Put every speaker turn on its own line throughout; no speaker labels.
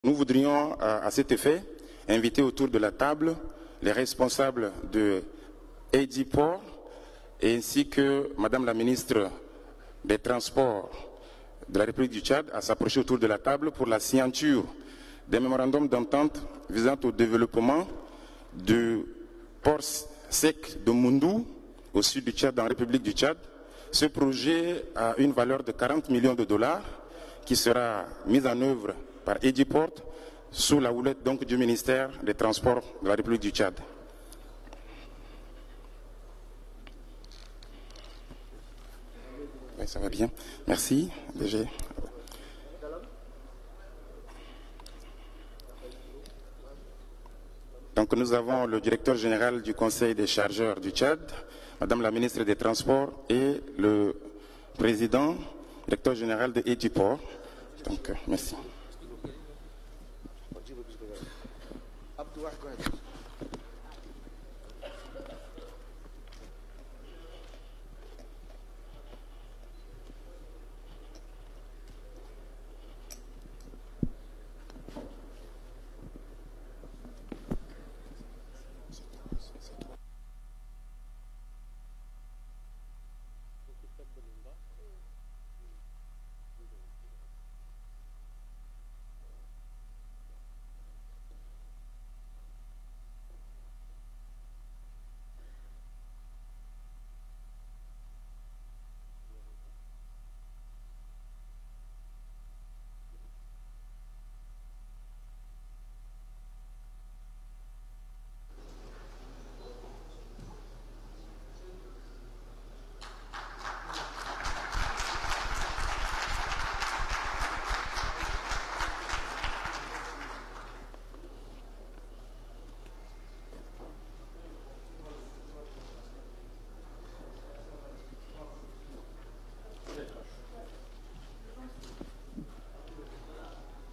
Nous voudrions, à cet effet, inviter autour de la table les responsables de Ediport ainsi que Madame la ministre des Transports de la République du Tchad à s'approcher autour de la table pour la signature d'un mémorandum d'entente visant au développement du port sec de Moundou au sud du Tchad, dans la République du Tchad. Ce projet a une valeur de 40 millions de dollars qui sera mis en œuvre par Ediport sous la houlette donc du ministère des Transports de la République du Tchad. Oui, ça va bien. Merci, DG. Donc nous avons le directeur général du Conseil des chargeurs du Tchad, Madame la ministre des Transports et le président, directeur général de Ediport. Donc merci.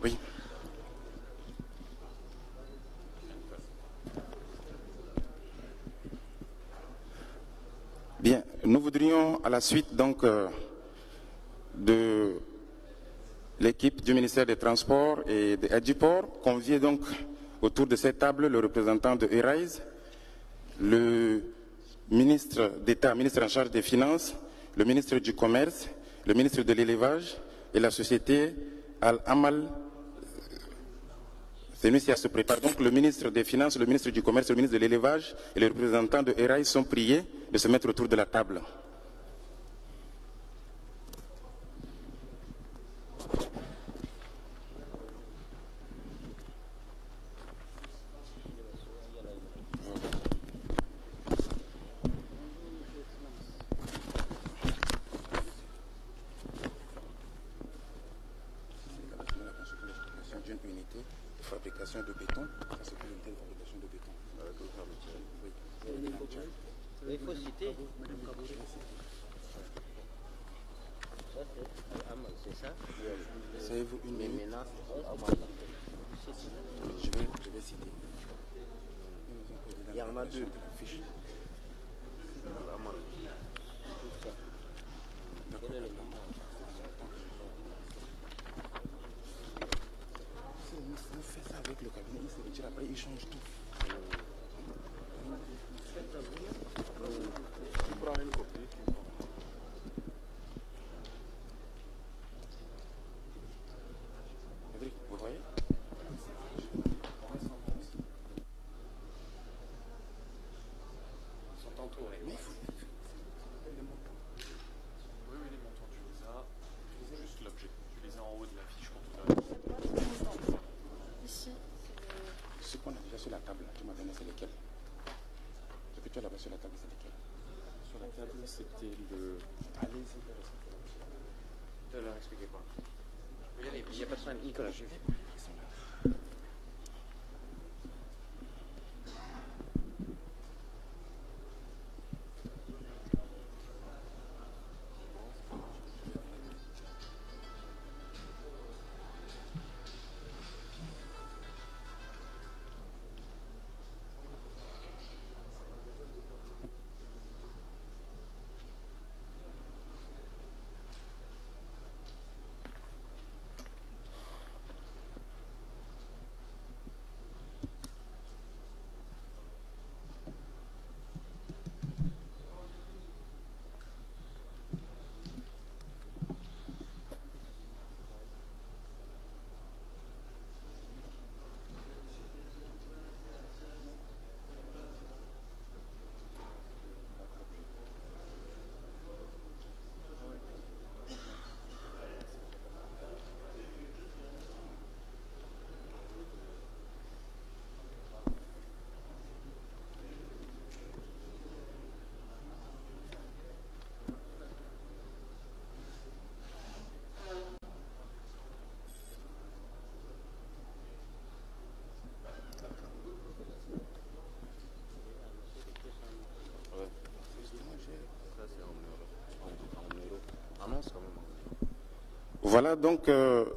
Oui. Bien, nous voudrions à la suite donc de l'équipe du ministère des Transports et de Ediport convier donc autour de cette table le représentant de ERAIS, le ministre d'État, ministre en charge des Finances, le ministre du Commerce, le ministre de l'Élevage et la société Al-Amal. C'est lui qui se prépare. Donc le ministre des Finances, le ministre du Commerce, le ministre de l'Élevage et les représentants de ERAIS sont priés de se mettre autour de la table. Fabrication de béton, ça c'est pour l'unité de fabrication de béton.
Oui. Il faut citer. C'est ça.
Savez-vous une minute? Je vais citer.
Il y en a deux.
Vous faites ça avec le cabinet, il se retire après, il change tout.
Tu prends une copie.
Vous voyez? Ils sont entourés. Mais
Oui, les montants, tu les as. Juste l'objet. Tu les as en haut de la fiche pour tout à l'heure.
Ici,
ce qu'on a déjà sur la table, tu m'as donné, c'est lesquels? Ce que tu as là-bas sur la table, c'est lesquels?
Sur la table, c'était le.
Allez-y.
Je leur expliquer quoi. Il n'y a pas de problème, Nicolas, j'ai vu.
Ils sont là. Voilà, donc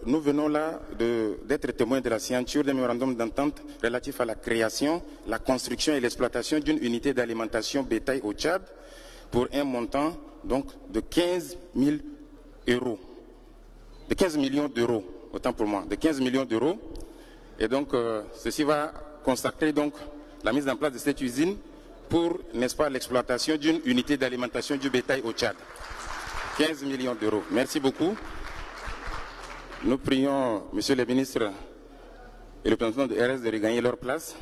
nous venons là d'être témoins de la signature d'un mémorandum d'entente relatif à la création, la construction et l'exploitation d'une unité d'alimentation bétail au Tchad pour un montant donc de 15 000 euros, de 15 millions d'euros, autant pour moi, de 15 millions d'euros. Et donc ceci va consacrer donc la mise en place de cette usine pour, n'est-ce pas, l'exploitation d'une unité d'alimentation du bétail au Tchad. 15 millions d'euros. Merci beaucoup. Nous prions, Monsieur le ministre et le président de RS de regagner leur place.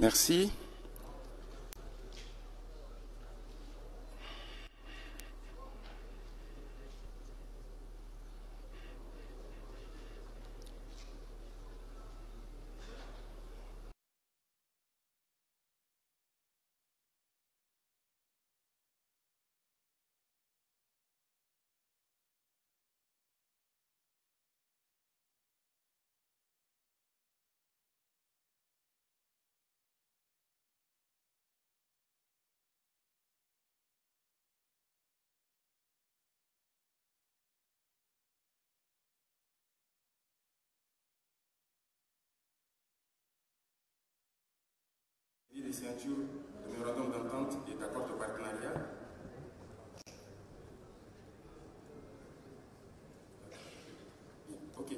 Merci. Les signatures de mémorandum d'entente et d'accord de partenariat. Ok.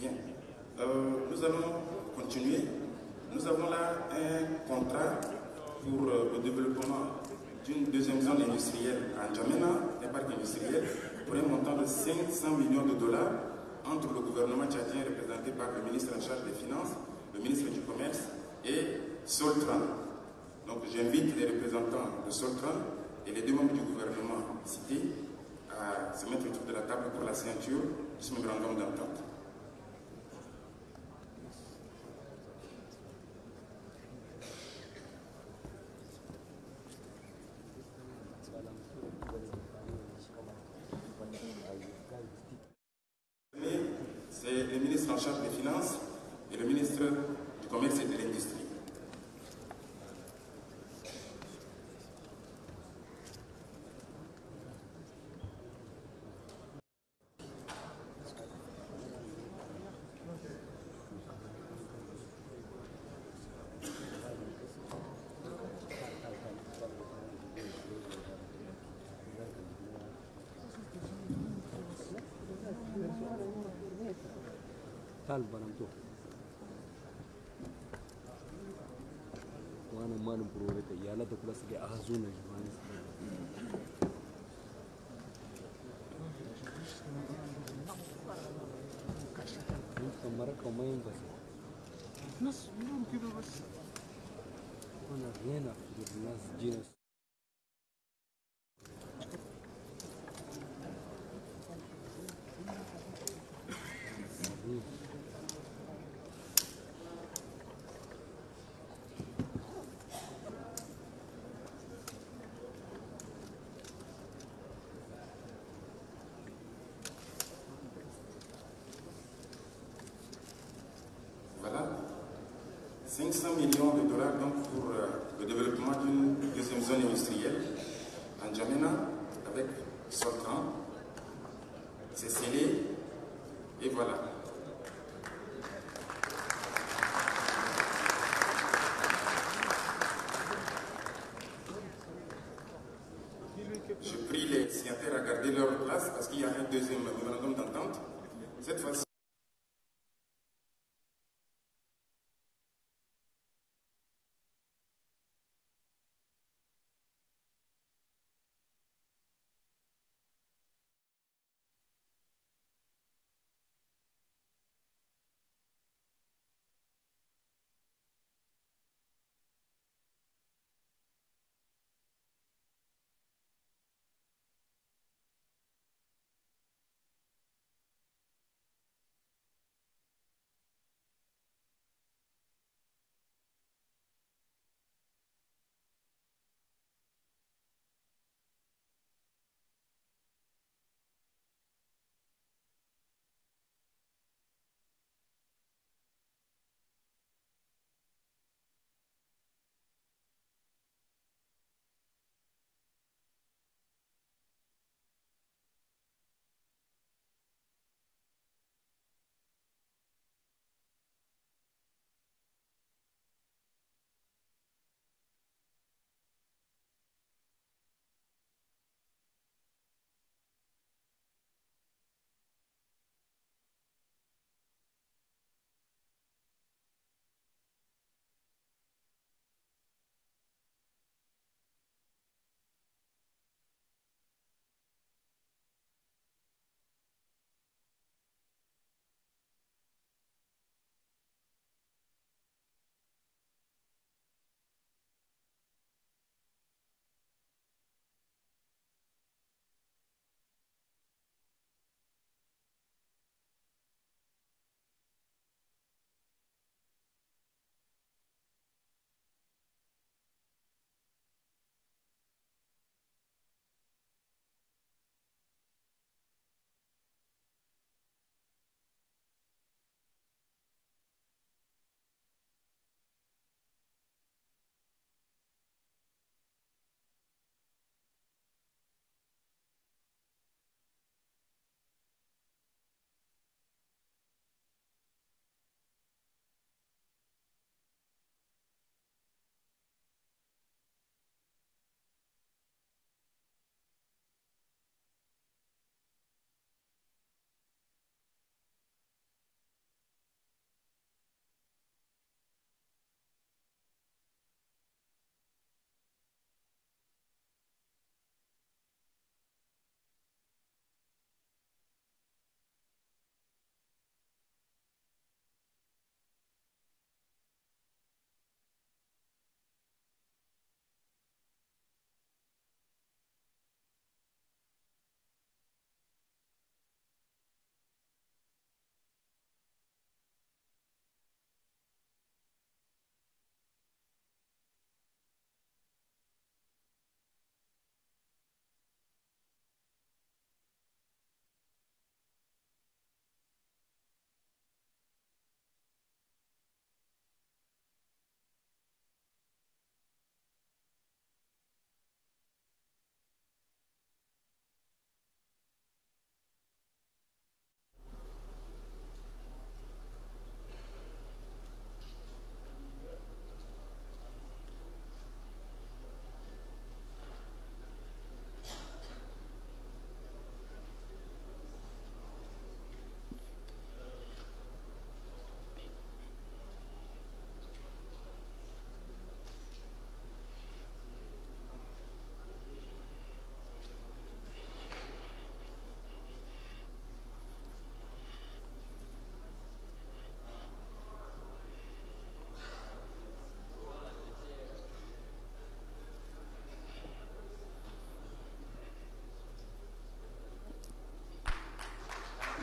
Bien. Nous allons continuer. Nous avons là un contrat pour le développement d'une deuxième zone industrielle à N'Djamena, un parc industriel, pour un montant de 500 millions de dollars entre le gouvernement tchadien représenté par le ministre en charge des Finances, le ministre du Commerce et Soltran. Donc j'invite les représentants de Soltran et les deux membres du gouvernement cités à se mettre autour de la table pour la signature de ce mémorandum d'entente. C'est le ministre en charge des Finances et le ministre du Commerce et de l'Industrie.
Tal banamto. Wana manu purorete yala to kula sige ahazuna jumani. Kamara kamain bas. Nas não que bas. Wana rena de nas dinas.
Voilà, 500 millions de dollars donc pour le développement d'une deuxième zone industrielle en N'Djamena avec Soltran. C'est scellé et voilà. Je prie les signataires à garder leur place parce qu'il y a un deuxième mémorandum d'entente. Cette fois-ci,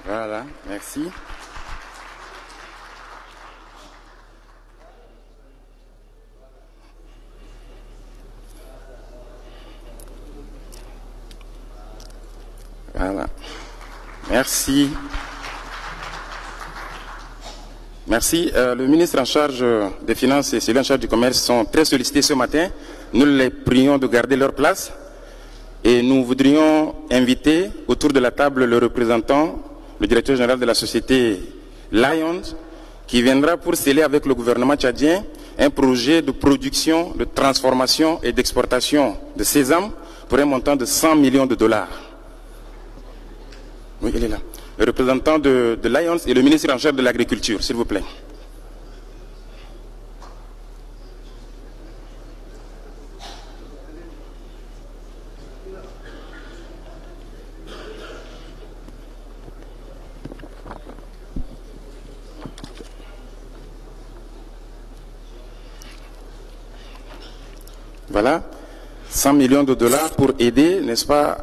Voilà, merci. Voilà. Merci. Merci. Le ministre en charge des Finances et celui en charge du Commerce sont très sollicités ce matin. Nous les prions de garder leur place. Et nous voudrions inviter autour de la table le représentant, le directeur général de la société Lions, qui viendra pour sceller avec le gouvernement tchadien un projet de production, de transformation et d'exportation de sésame pour un montant de 100 millions de dollars. Oui, il est là. Le représentant de Lions et le ministre en charge de l'agriculture, s'il vous plaît. Voilà, 100 millions de dollars pour aider, n'est-ce pas,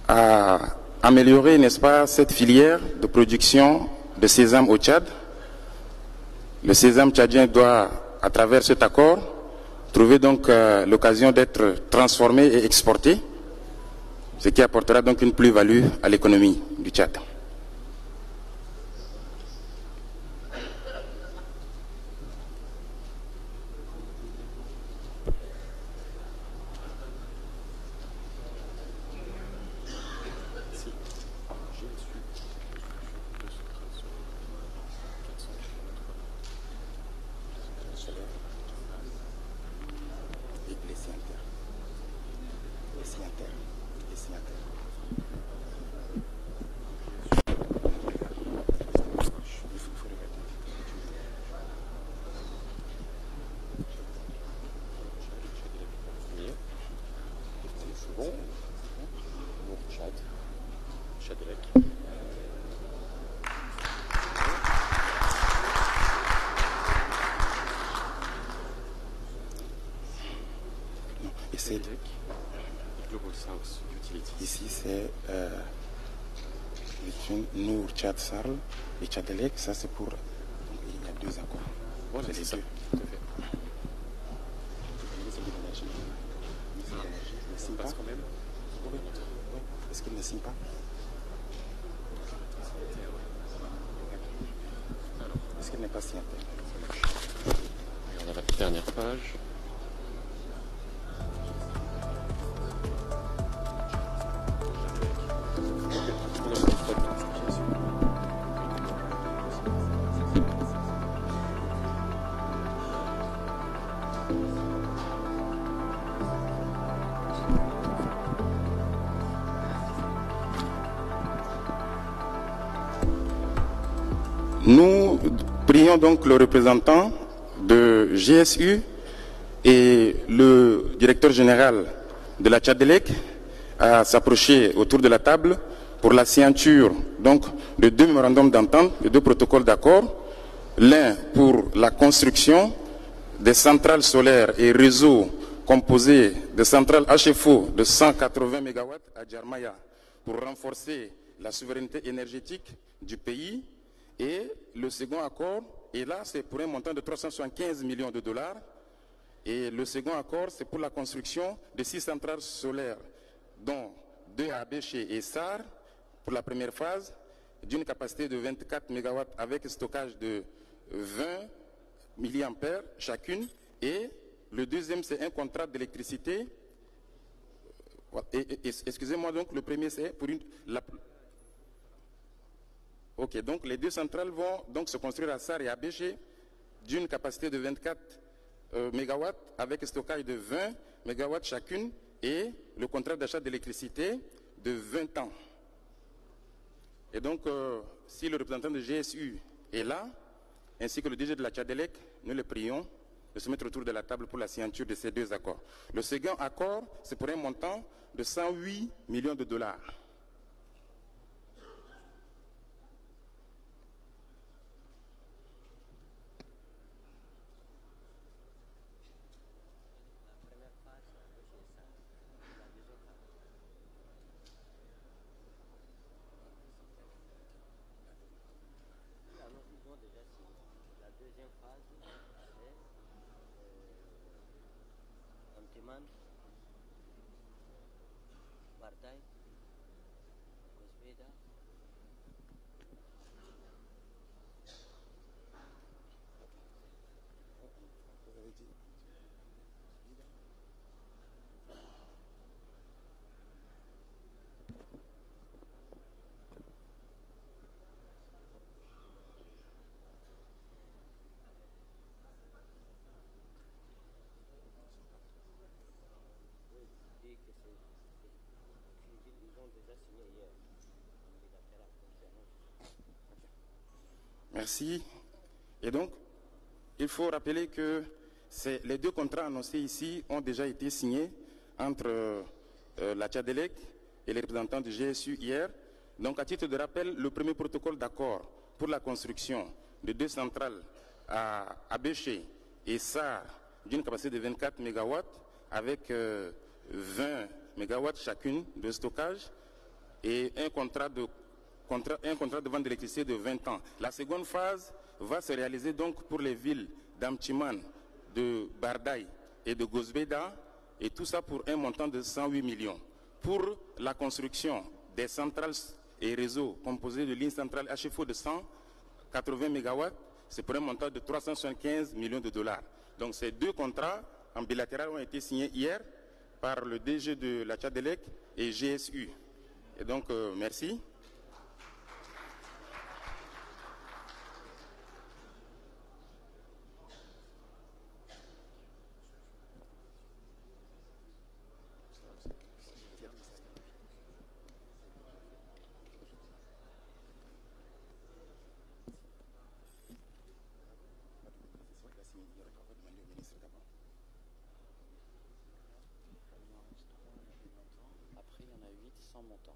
à améliorer, n'est-ce pas, cette filière de production de sésame au Tchad. Le sésame tchadien doit, à travers cet accord, trouver donc l'occasion d'être transformé et exporté, ce qui apportera donc une plus-value à l'économie du Tchad. Ici, c'est Nour Tchad Sarl et Tchadelec. Ça, c'est pour. Donc, il y a deux accords.
Voilà, c'est ça. Tout à fait.
Ne signe pas
Passe quand même.
Oui. Est-ce qu'il ne signe pas? Est-ce qu'il n'est pas signé?
On a la dernière page.
Nous prions donc le représentant de GSU et le directeur général de la Tchadelec à s'approcher autour de la table pour la signature donc, de deux mémorandums d'entente, de deux protocoles d'accord, l'un pour la construction des centrales solaires et réseaux composés de centrales HFO de 180 MW à Djarmaya pour renforcer la souveraineté énergétique du pays. Et le second accord, et là c'est pour un montant de 375 millions de dollars. Et le second accord, c'est pour la construction de 6 centrales solaires, dont 2 à Béché et Sar, pour la première phase, d'une capacité de 24 MW avec stockage de 20 mA chacune. Et le deuxième, c'est un contrat d'électricité. Excusez-moi, donc le premier, c'est pour Ok, donc les deux centrales vont donc se construire à Sar et à Béché d'une capacité de 24 MW avec stockage de 20 MW chacune et le contrat d'achat d'électricité de 20 ans. Et donc, si le représentant de GSU est là, ainsi que le DG de la Tchadelec, nous le prions de se mettre autour de la table pour la signature de ces deux accords. Le second accord, c'est pour un montant de 108 millions de dollars.
Antiman, Barday, Cosbeda.
Merci. Et donc, il faut rappeler que les deux contrats annoncés ici ont déjà été signés entre la Tchadelec et les représentants du GSU hier. Donc, à titre de rappel, le premier protocole d'accord pour la construction de deux centrales à Abéché et SAR d'une capacité de 24 MW avec 20 MW chacune de stockage et un contrat de vente d'électricité de 20 ans. La seconde phase va se réaliser donc pour les villes d'Amtiman, de Bardaï et de Gozbeda, et tout ça pour un montant de 108 millions. Pour la construction des centrales et réseaux composés de lignes centrales HFO de 180 MW, c'est pour un montant de 375 millions de dollars. Donc ces deux contrats en bilatéral ont été signés hier par le DG de la Tchadelec et GSU. Et donc, merci.
Après, il y en a 8 sans montant.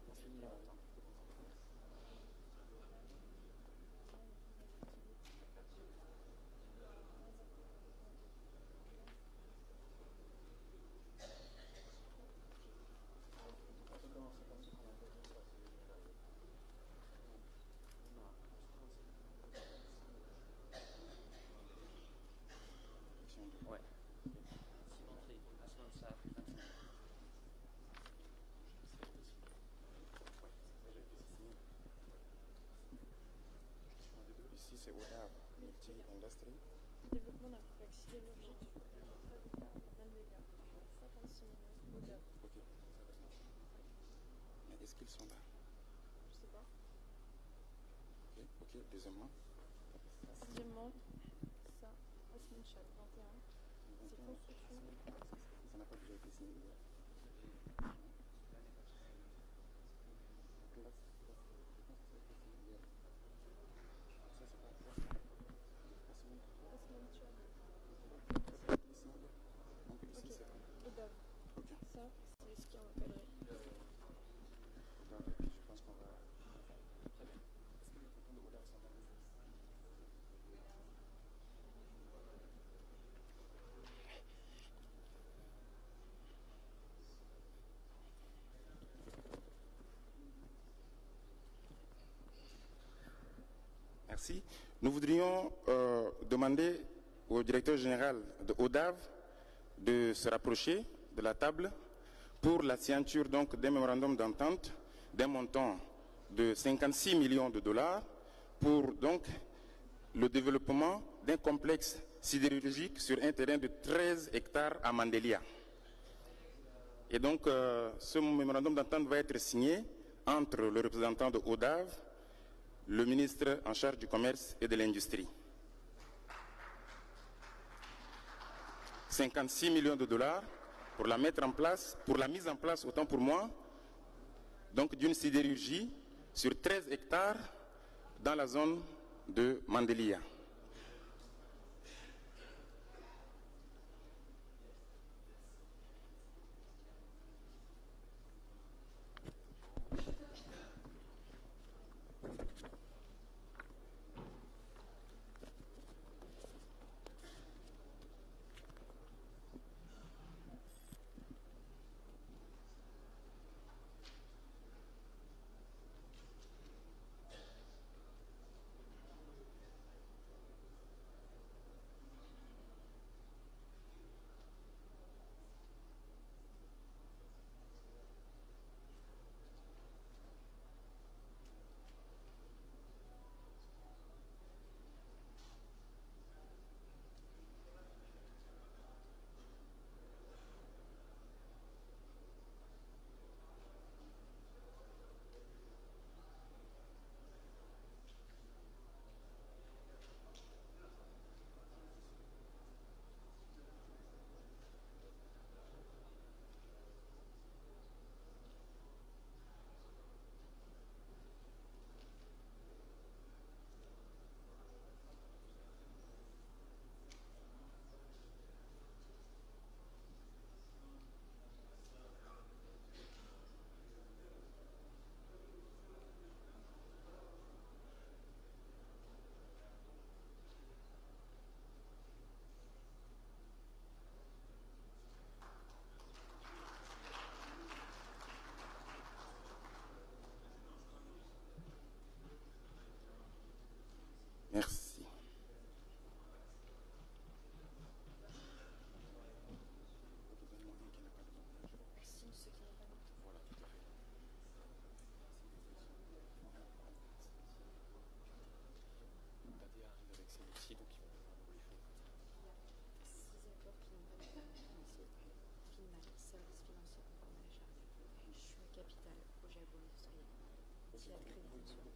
On finit le montant. Ouais.
Ici, c'est ODAV, multi-industrie.
Développement d'un complexe sidérurgique, 20 mégas, 56 millions, ODAV.
Ok. Mais est-ce qu'ils sont là?
Je sais pas.
Ok, ok. Deuxièmement.
Sixièmement, ça, Osman Chad, 21. C'est construction.
Ça n'a pas déjà été signé hier.
Osman Chad.
Donc ici,
Ok,
c'est
ODAV.
ok.
Ça, c'est ce qui en encadré.
Je pense qu'on va. Très bien. Est-ce que les photos de ODAV sont dans le Merci. Nous voudrions demander au directeur général de ODAV de se rapprocher de la table pour la signature donc d'un mémorandum d'entente d'un montant de 56 millions de dollars pour donc le développement d'un complexe sidérurgique sur un terrain de 13 hectares à Mandelia. Et donc ce mémorandum d'entente va être signé entre le représentant de ODAV, le ministre en charge du commerce et de l'industrie. 56 millions de dollars pour la mettre en place, pour la mise en place, autant pour moi, donc d'une sidérurgie sur 13 hectares dans la zone de Mandelia.
s'il y a le crédit tout de suite.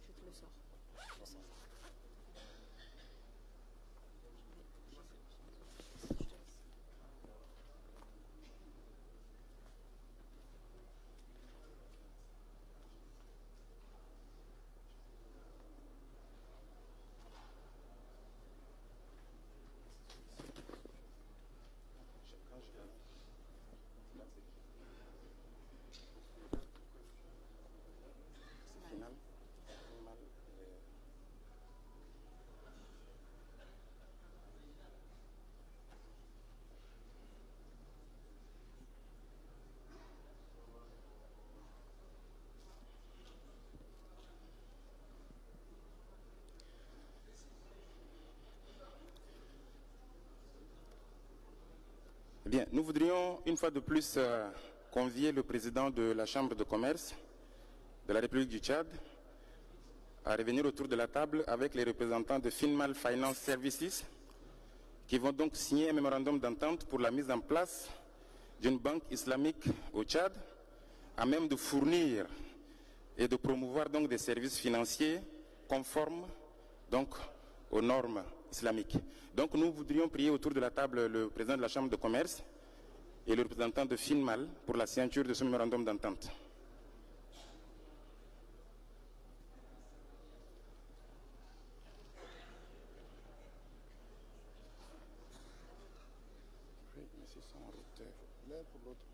Je te le sors. Je le sors. Je te laisse.
Bien, nous voudrions une fois de plus convier le président de la Chambre de commerce de la République du Tchad à revenir autour de la table avec les représentants de Finmal Finance Services qui vont donc signer un mémorandum d'entente pour la mise en place d'une banque islamique au Tchad à même de fournir et de promouvoir donc des services financiers conformes donc aux normes islamiques. Donc nous voudrions prier autour de la table le président de la Chambre de commerce et le représentant de Finmal pour la signature de ce mémorandum d'entente.
Oui, mais c'est son route. L'un pour l'autre.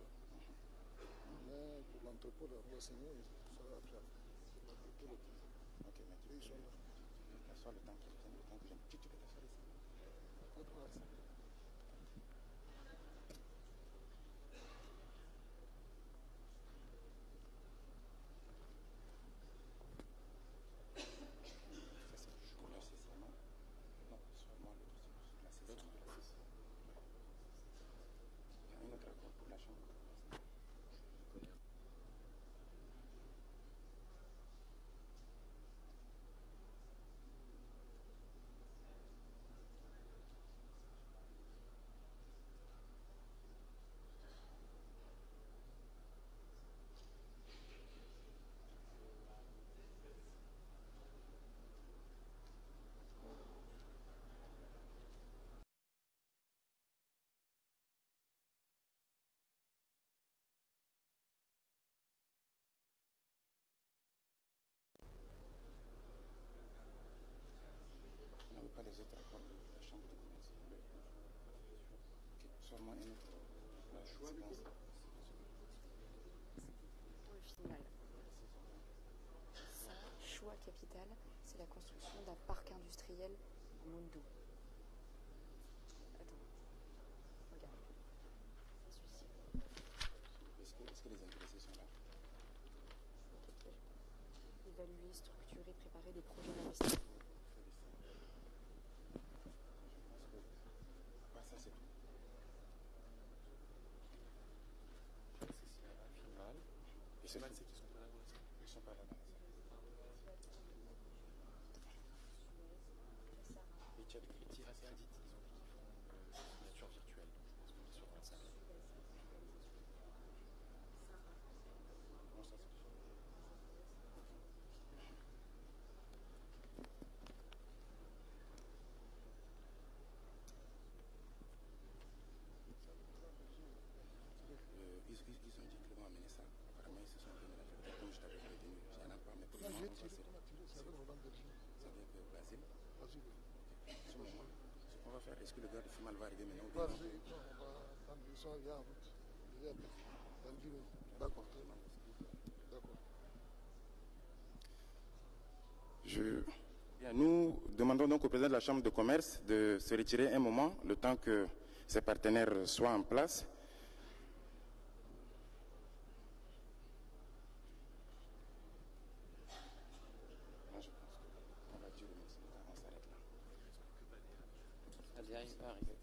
L'un pour l'entrepôt, on va signer, ça va après.
Ok, mais tu t'assois le temps que tu peux t'asseoir ici.
Pas de problème.
Ça c'est pour la session, non? Non, seulement la session. Il y a un autre accord pour la chambre. On n'avait pas les autres accords de la chambre de commerce. Ok, seulement un autre. La choix,
Pour le final. Ça, choix capital, c'est la construction d'un parc industriel à Mondo. Attends. Regarde. Celui-ci.
Est-ce que les intéressés sont là?
Évaluer, structurer, préparer des projets d'investissement.
Ah, ça c'est tout.
Finmal.
Et c'est
Finmal,
tout.
c'est qu'ils sont pas là dans la salle.
Ils ne sont pas là dans la salle. Les Tchad,
Les Tira, c'est Adit. Ils ont dit qu'ils font signature virtuelle. Donc je pense qu'on est sur la salle.
non, ça c'est tout. Ils ont dit qu'ils vont amener ça. Apparemment, ils se sont donnés la vérité. Comme je t'avais prévenu, ça n'a pas, mais pour le
Non,
moment,
j'ai
on va
tiré,
essayer.
on a tiré, ça vient de Hollande Belgique.
Ça vient de Brésil.
Vas-y,
Ce moment, ce qu'on va faire, est-ce que le gars de Fimal va arriver maintenant ou bien
vas-y, non, on va attendre, ils sont là en route. Il est dans le bureau. D'accord, très bien. D'accord.
Bien, nous demandons donc au président de la Chambre de commerce de se retirer un moment, le temps que ses partenaires soient en place. Moi, je pense qu'on va durer, on s'arrête là.
Adhia, il va arriver.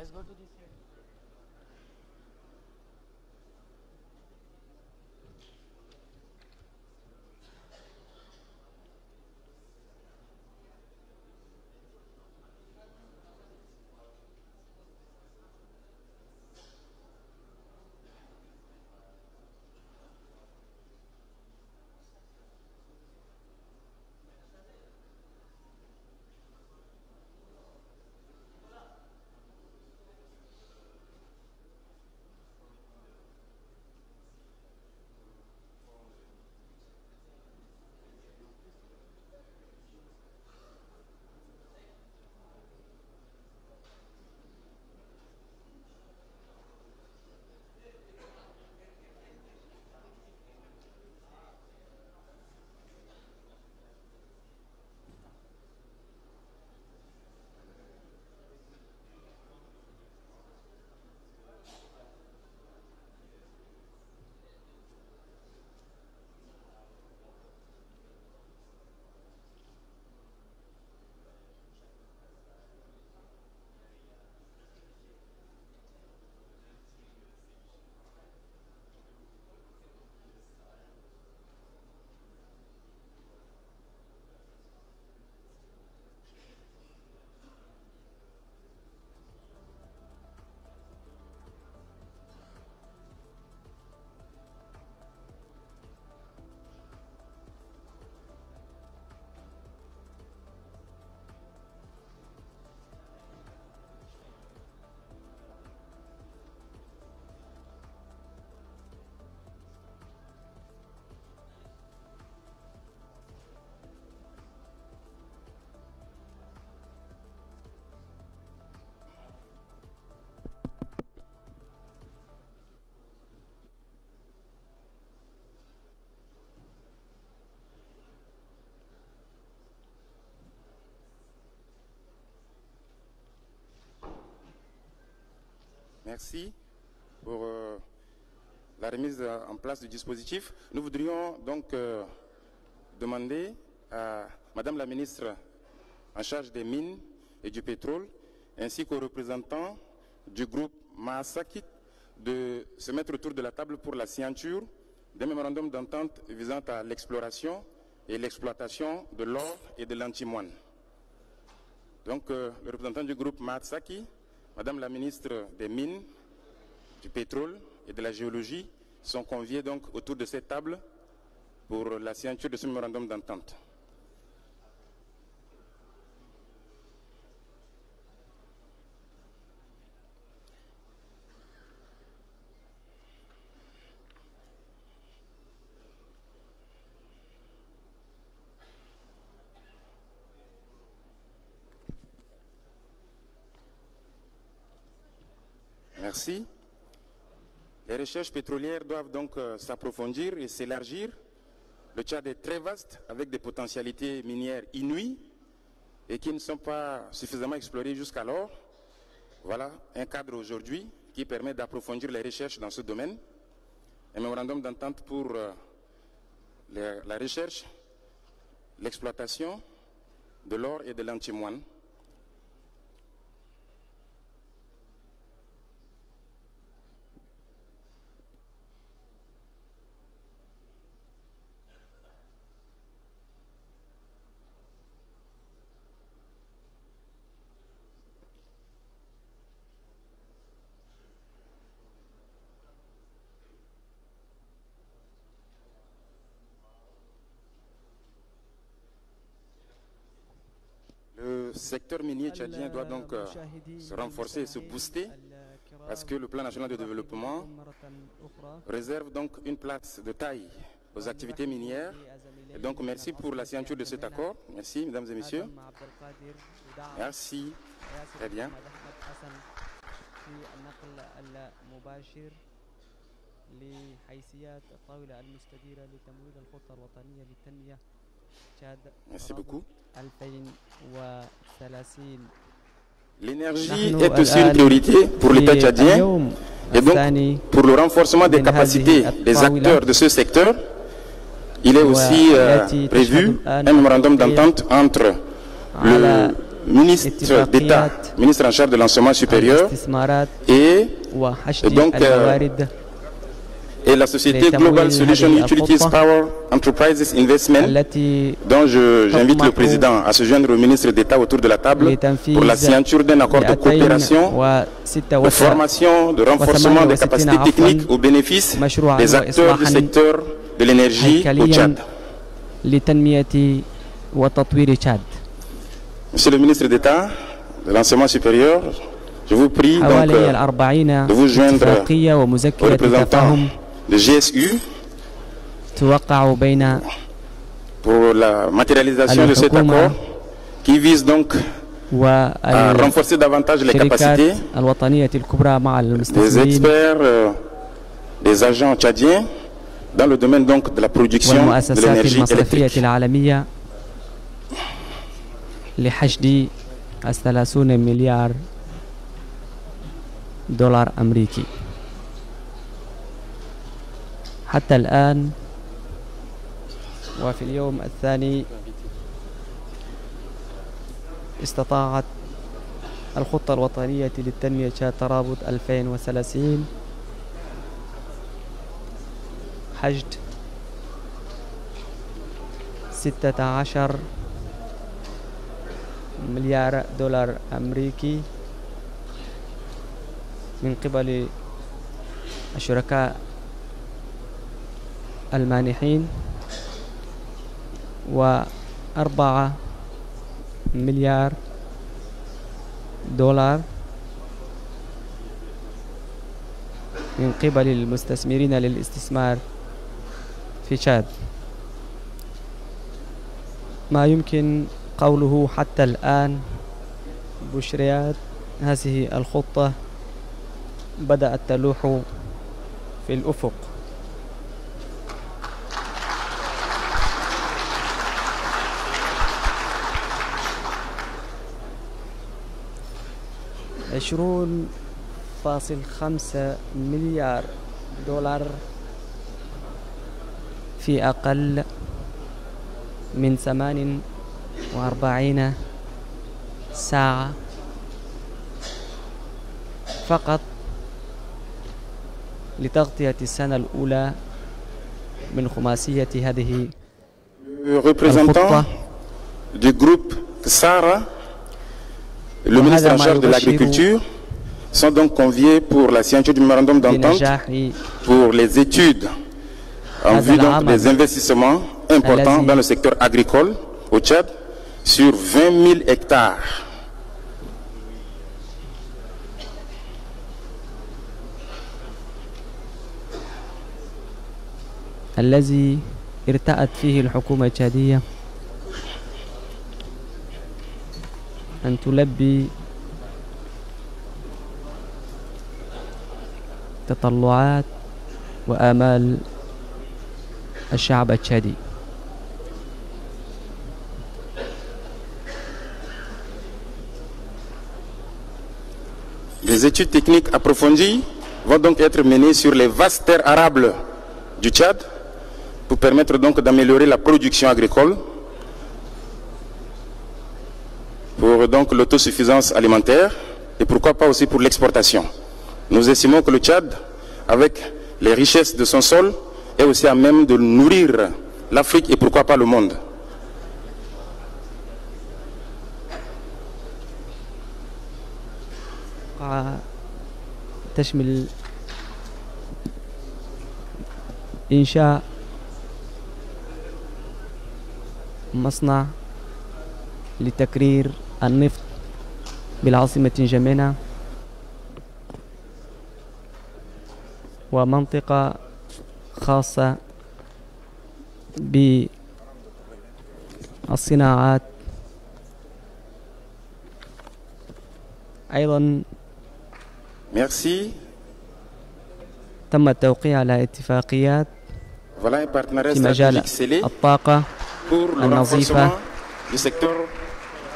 Let's go to this side.
Merci pour la remise en place du dispositif. Nous voudrions donc demander à Madame la ministre en charge des mines et du pétrole, ainsi qu'aux représentants du groupe Mahasaki, de se mettre autour de la table pour la signature d'un mémorandum d'entente visant à l'exploration et l'exploitation de l'or et de l'antimoine. Donc, le représentant du groupe Mahasaki, Madame la ministre des Mines, du Pétrole et de la Géologie sont conviés donc autour de cette table pour la signature de ce mémorandum d'entente. Merci. Les recherches pétrolières doivent donc s'approfondir et s'élargir. Le Tchad est très vaste, avec des potentialités minières inouïes et qui ne sont pas suffisamment explorées jusqu'alors. Voilà un cadre aujourd'hui qui permet d'approfondir les recherches dans ce domaine. Un mémorandum d'entente pour la recherche, l'exploitation de l'or et de l'antimoine. Le secteur minier tchadien doit donc se renforcer et se booster parce que le plan national de développement réserve donc une place de taille aux activités minières. Et donc merci pour la signature de cet accord. Merci mesdames et messieurs. Merci. Très bien. Merci beaucoup. L'énergie est aussi une priorité pour l'État tchadien et donc pour le renforcement des capacités des acteurs de ce secteur, il est aussi prévu un mémorandum d'entente entre ministre d'État, ministre en charge de l'enseignement supérieur,
الاستثمارات
et
وحشد
donc,
الموارد
et la société Global Solution Utilities Power Enterprises Investment,
التي
dont j'invite le président à se joindre au ministre d'État autour de la table pour la signature d'un accord de coopération, de formation, de renforcement des capacités techniques au bénéfice des acteurs du secteur de l'énergie au Tchad.
لتنمية وتطوير تشاد.
Monsieur le ministre d'État de l'enseignement supérieur, je vous prie donc de vous joindre aux représentants de GSU
توقع بين
pour la matérialisation de cet accord qui vise donc à renforcer davantage les capacités
الوطنية الكبرى مع
des
المستثمرين
experts, des agents tchadiens dans le domaine donc de la production de
والمؤسسات
l'énergie
المصرفية
électrique.
العالمية لحشد 30 مليار دولار أمريكي. حتى الآن وفي اليوم الثاني استطاعت الخطة الوطنية للتنمية تشاد ترابط 2030 حشد 16 مليار دولار أمريكي من قبل الشركاء المانحين و4 مليار دولار من قبل المستثمرين للاستثمار في تشاد. ما يمكن قوله حتى الآن بشريات هذه الخطة بدأت تلوح في الأفق. $20.5 مليار دولار في أقل من 48 ساعة فقط لتغطية السنة الأولى من خماسية هذه
représentant du groupe Sahara, le ministre en charge de l'agriculture, sont donc conviés pour la signature du mémorandum d'entente pour les études en vue donc des investissements importants dans le secteur agricole au Tchad sur 20 000 hectares.
الذي ارتأت فيه الحكومة التشادية أن تلبي تطلعات وآمال الشعب التشادي.
Des études techniques approfondies vont donc être menées sur les vastes terres arables du Tchad pour permettre donc d'améliorer la production agricole, pour donc l'autosuffisance alimentaire et pourquoi pas aussi pour l'exportation. Nous estimons que le Tchad, avec les richesses de son sol, est aussi à même de nourrir l'Afrique et pourquoi pas le monde.
تشمل إنشاء مصنع لتكرير النفط بالعاصمة نجمينا ومنطقة خاصة بالصناعات. أيضا
Merci.
تم التوقيع على اتفاقيات
Voilà un partenariat
في مجال
stratégique scellé
الطاقة
pour le
النظيفة
renforcement du secteur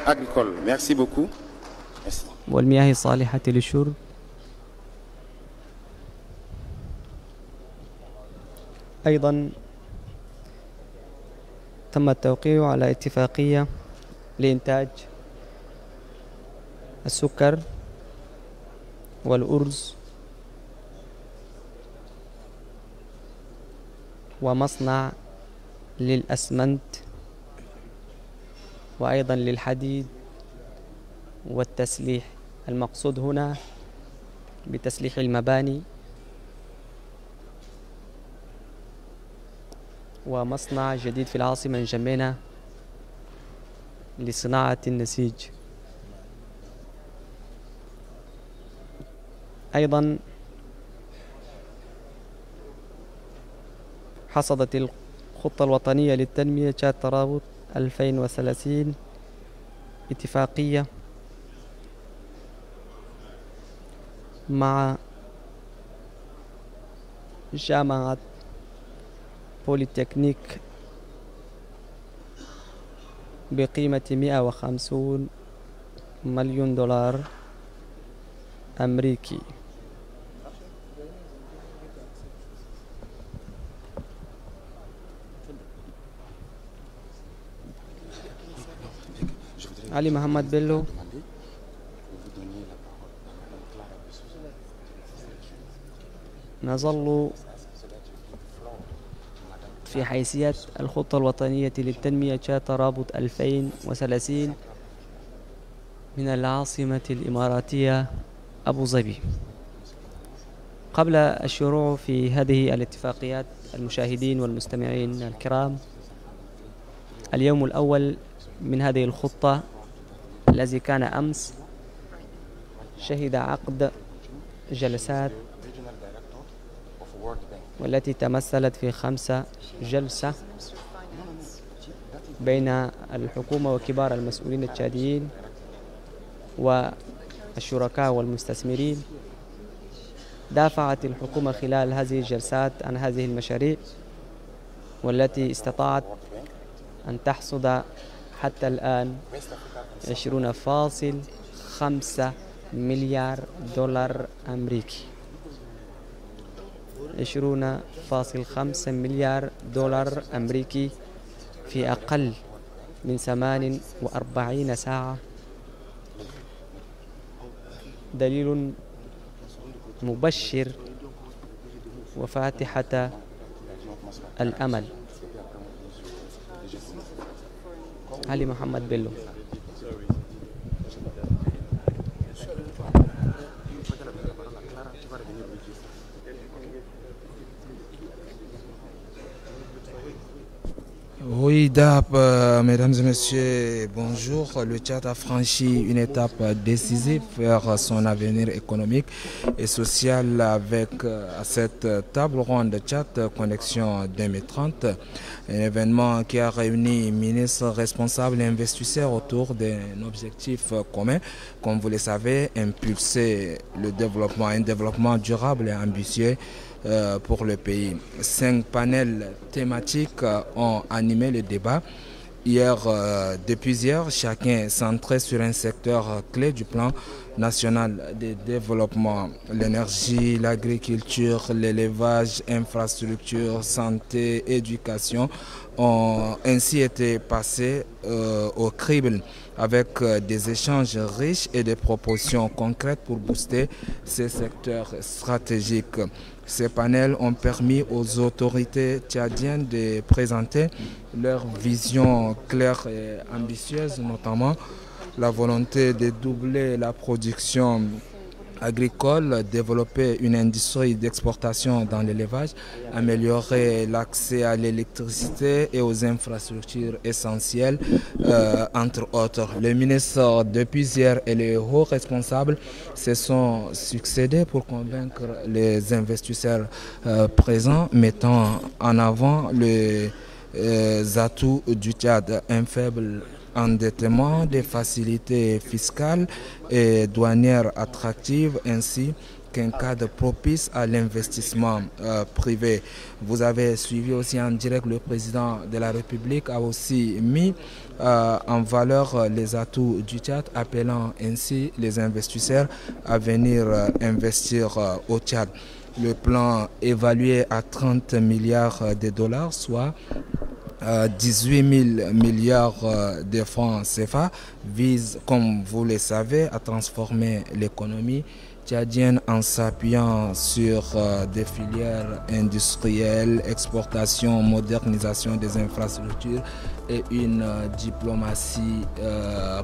agricole. Merci beaucoup. Merci.
والمياه الصالحة للشرب. أيضا تم التوقيع على اتفاقية لإنتاج السكر والأرز ومصنع للأسمنت وأيضا للحديد والتسليح. المقصود هنا بتسليح المباني، ومصنع جديد في العاصمة نجمينا لصناعة النسيج. أيضا حصدت الخطة الوطنية للتنمية تشاد ترابط 2030 اتفاقية مع جامعة بوليتكنيك بقيمة 150 مليون دولار أمريكي. علي محمد بيلو نظل في حيثية الخطة الوطنية للتنمية تشاد ترابط 2030 من العاصمة الإماراتية أبو ظبي. قبل الشروع في هذه الاتفاقيات المشاهدين والمستمعين الكرام، اليوم الأول من هذه الخطة الذي كان أمس شهد عقد جلسات والتي تمثلت في 5 جلسة بين الحكومة وكبار المسؤولين التشاديين والشركاء والمستثمرين. دافعت الحكومة خلال هذه الجلسات عن هذه المشاريع، والتي استطاعت أن تحصد حتى الآن 20.5 مليار دولار أمريكي. 20.5 مليار دولار أمريكي في أقل من 48 ساعة. دليل مبشر وفاتحة الأمل. علي محمد بيلو.
Oui, DAP, mesdames et messieurs, bonjour. Le Tchad a franchi une étape décisive vers son avenir économique et social avec cette table ronde Tchad Connexion 2030, un événement qui a réuni ministres, responsables et investisseurs autour d'un objectif commun, comme vous le savez, impulser le développement, un développement durable et ambitieux pour le pays. 5 panels thématiques ont animé le débat. Depuis hier, chacun centré sur un secteur clé du plan national de développement. L'énergie, l'agriculture, l'élevage, infrastructure, santé, éducation ont ainsi été passés au crible avec des échanges riches et des propositions concrètes pour booster ces secteurs stratégiques. Ces panels ont permis aux autorités tchadiennes de présenter leur vision claire et ambitieuse, notamment la volonté de doubler la production agricole, développer une industrie d'exportation dans l'élevage, améliorer l'accès à l'électricité et aux infrastructures essentielles, entre autres. Les ministres depuis hier et les hauts responsables se sont succédés pour convaincre les investisseurs présents, mettant en avant les atouts du Tchad, un faible endettement, des facilités fiscales et douanières attractives, ainsi qu'un cadre propice à l'investissement privé. Vous avez suivi aussi en direct, le président de la République a aussi mis en valeur les atouts du Tchad, appelant ainsi les investisseurs à venir investir au Tchad. Le plan évalué à 30 milliards de dollars, soit 18 000 milliards de francs CFA vise, comme vous le savez, à transformer l'économie tchadienne en s'appuyant sur des filières industrielles, exportation, modernisation des infrastructures et une diplomatie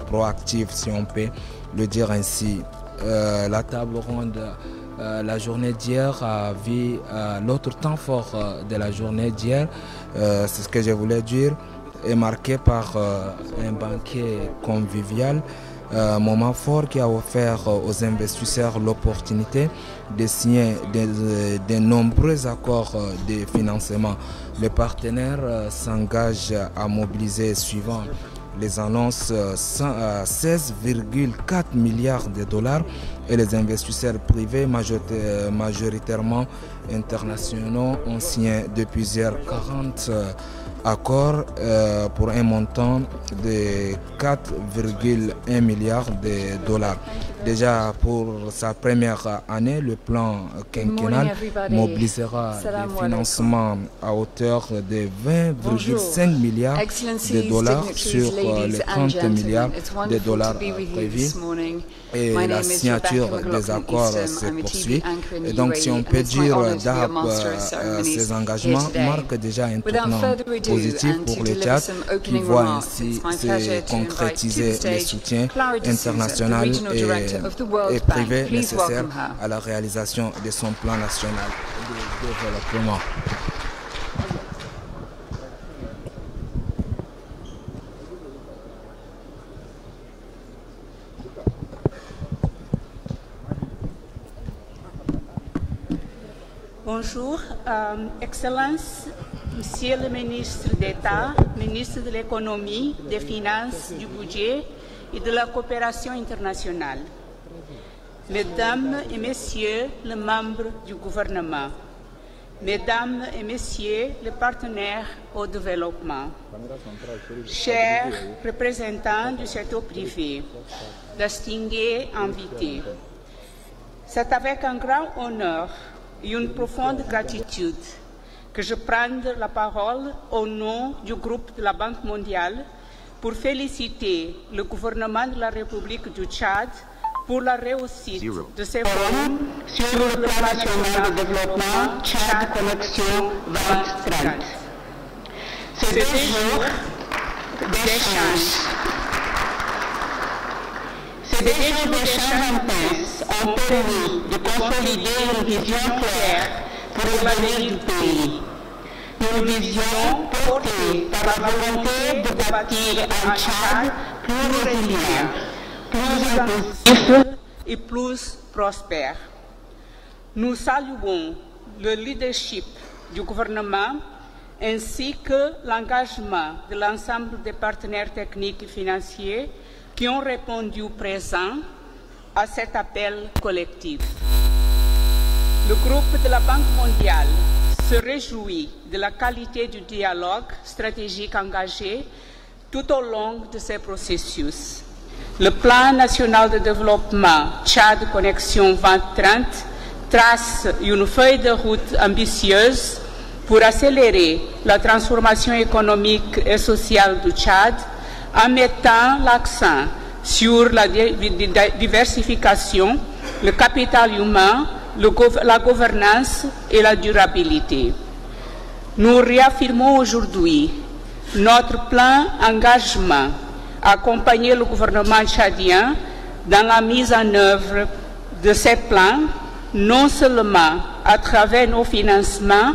proactive, si on peut le dire ainsi. La table ronde, la journée d'hier a vu l'autre temps fort de la journée d'hier, c'est ce que je voulais dire, est marqué par un banquet convivial, moment fort qui a offert aux investisseurs l'opportunité de signer de nombreux accords de financement. Les partenaires s'engagent à mobiliser suivant les annonces 16,4 milliards de dollars et les investisseurs privés majoritairement internationaux ont signé de plusieurs 40 accords pour un montant de 4,1 milliards de dollars. Déjà pour sa première année, le plan quinquennal mobilisera des financements à hauteur de 20,5 milliards de dollars sur les 30 milliards de dollars prévus. Et la signature des accords se poursuit. Et donc si on peut dire DAP, ces engagements marquent déjà un tournant positif pour le Tchad qui voit ainsi se concrétiser le soutien international et privé nécessaire à la réalisation de son plan national de développement.
Bonjour, Excellence, Monsieur le ministre d'État, ministre de l'Économie, des Finances, du Budget et de la Coopération internationale. Mesdames et Messieurs les membres du gouvernement, Mesdames et Messieurs les partenaires au développement, chers représentants du secteur privé, distingués invités, c'est avec un grand honneur et une profonde gratitude que je prends la parole au nom du groupe de la Banque mondiale pour féliciter le gouvernement de la République du Tchad pour la réussite de ces forums sur le plan national de développement Tchad Connexion 2030. Ces 2 jours d'échange. Ces 2 jours d'échange intenses ont permis de consolider une vision claire pour l'avenir du pays. Une vision portée par la volonté de bâtir un Tchad plus résilient, plus inclusif et plus prospère. Nous saluons le leadership du gouvernement ainsi que l'engagement de l'ensemble des partenaires techniques et financiers qui ont répondu présent à cet appel collectif. Le groupe de la Banque mondiale se réjouit de la qualité du dialogue stratégique engagé tout au long de ces processus. Le plan national de développement Tchad Connexion 2030 trace une feuille de route ambitieuse pour accélérer la transformation économique et sociale du Tchad en mettant l'accent sur la diversification, le capital humain, la gouvernance et la durabilité. Nous réaffirmons aujourd'hui notre plein engagement à accompagner le gouvernement tchadien dans la mise en œuvre de ces plans, non seulement à travers nos financements,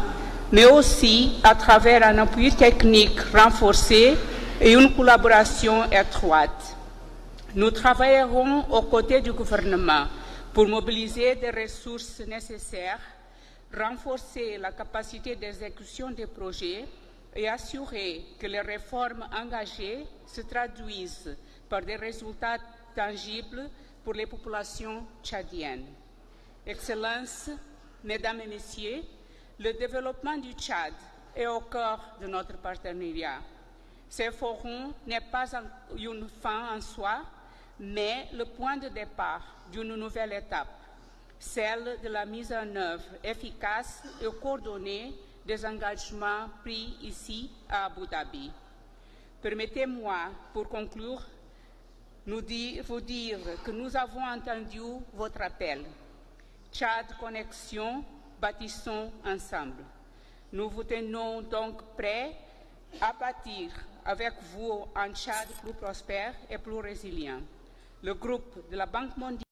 mais aussi à travers un appui technique renforcé et une collaboration étroite. Nous travaillerons aux côtés du gouvernement pour mobiliser des ressources nécessaires, renforcer la capacité d'exécution des projets et assurer que les réformes engagées se traduisent par des résultats tangibles pour les populations tchadiennes. Excellences, Mesdames et Messieurs, le développement du Tchad est au cœur de notre partenariat. Ces forums n'est pas une fin en soi, mais le point de départ d'une nouvelle étape, celle de la mise en œuvre efficace et coordonnée des engagements pris ici à Abu Dhabi. Permettez-moi, pour conclure, vous dire que nous avons entendu votre appel. Tchad Connexion, bâtissons ensemble. Nous vous tenons donc prêts à bâtir avec vous un Tchad plus prospère et plus résilient. Le groupe de la Banque mondiale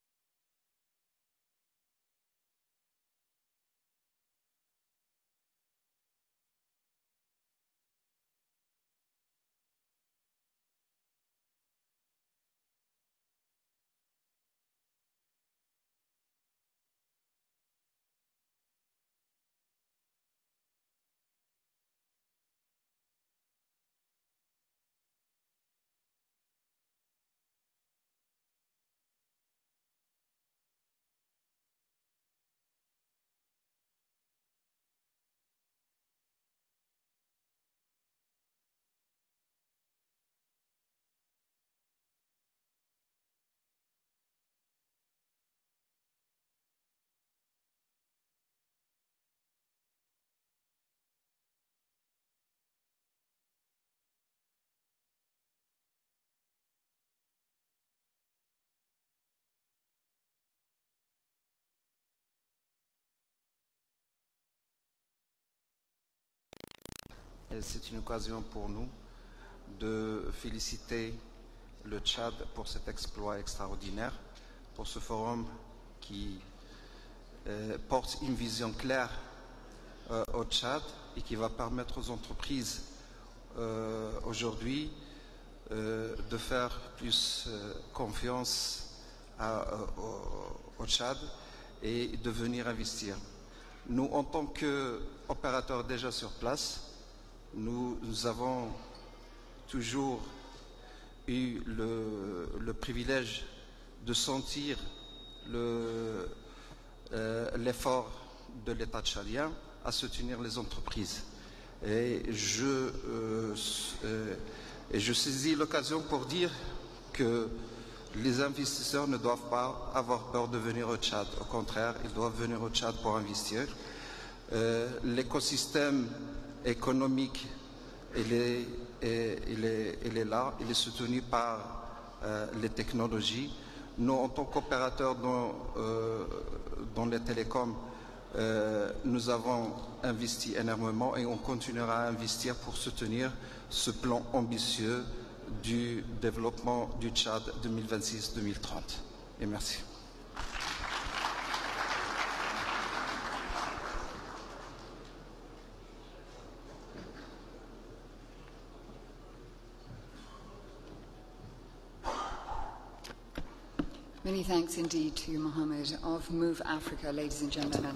C'est une occasion pour nous de féliciter le Tchad pour cet exploit extraordinaire, pour ce forum qui porte une vision claire au Tchad et qui va permettre aux entreprises aujourd'hui de faire plus confiance au Tchad et de venir investir. Nous, en tant qu'opérateurs déjà sur place, nous avons toujours eu le privilège de sentir l'effort de l'État tchadien à soutenir les entreprises. Et je saisis l'occasion pour dire que les investisseurs ne doivent pas avoir peur de venir au Tchad. Au contraire, ils doivent venir au Tchad pour investir. L'écosystème économique, il est là, il est soutenu par les technologies. Nous, en tant qu'opérateurs dans les télécoms, nous avons investi énormément et on continuera à investir pour soutenir ce plan ambitieux du développement du Tchad 2026-2030. Et merci.
Many thanks indeed to Mohammed of Move Africa, ladies and gentlemen.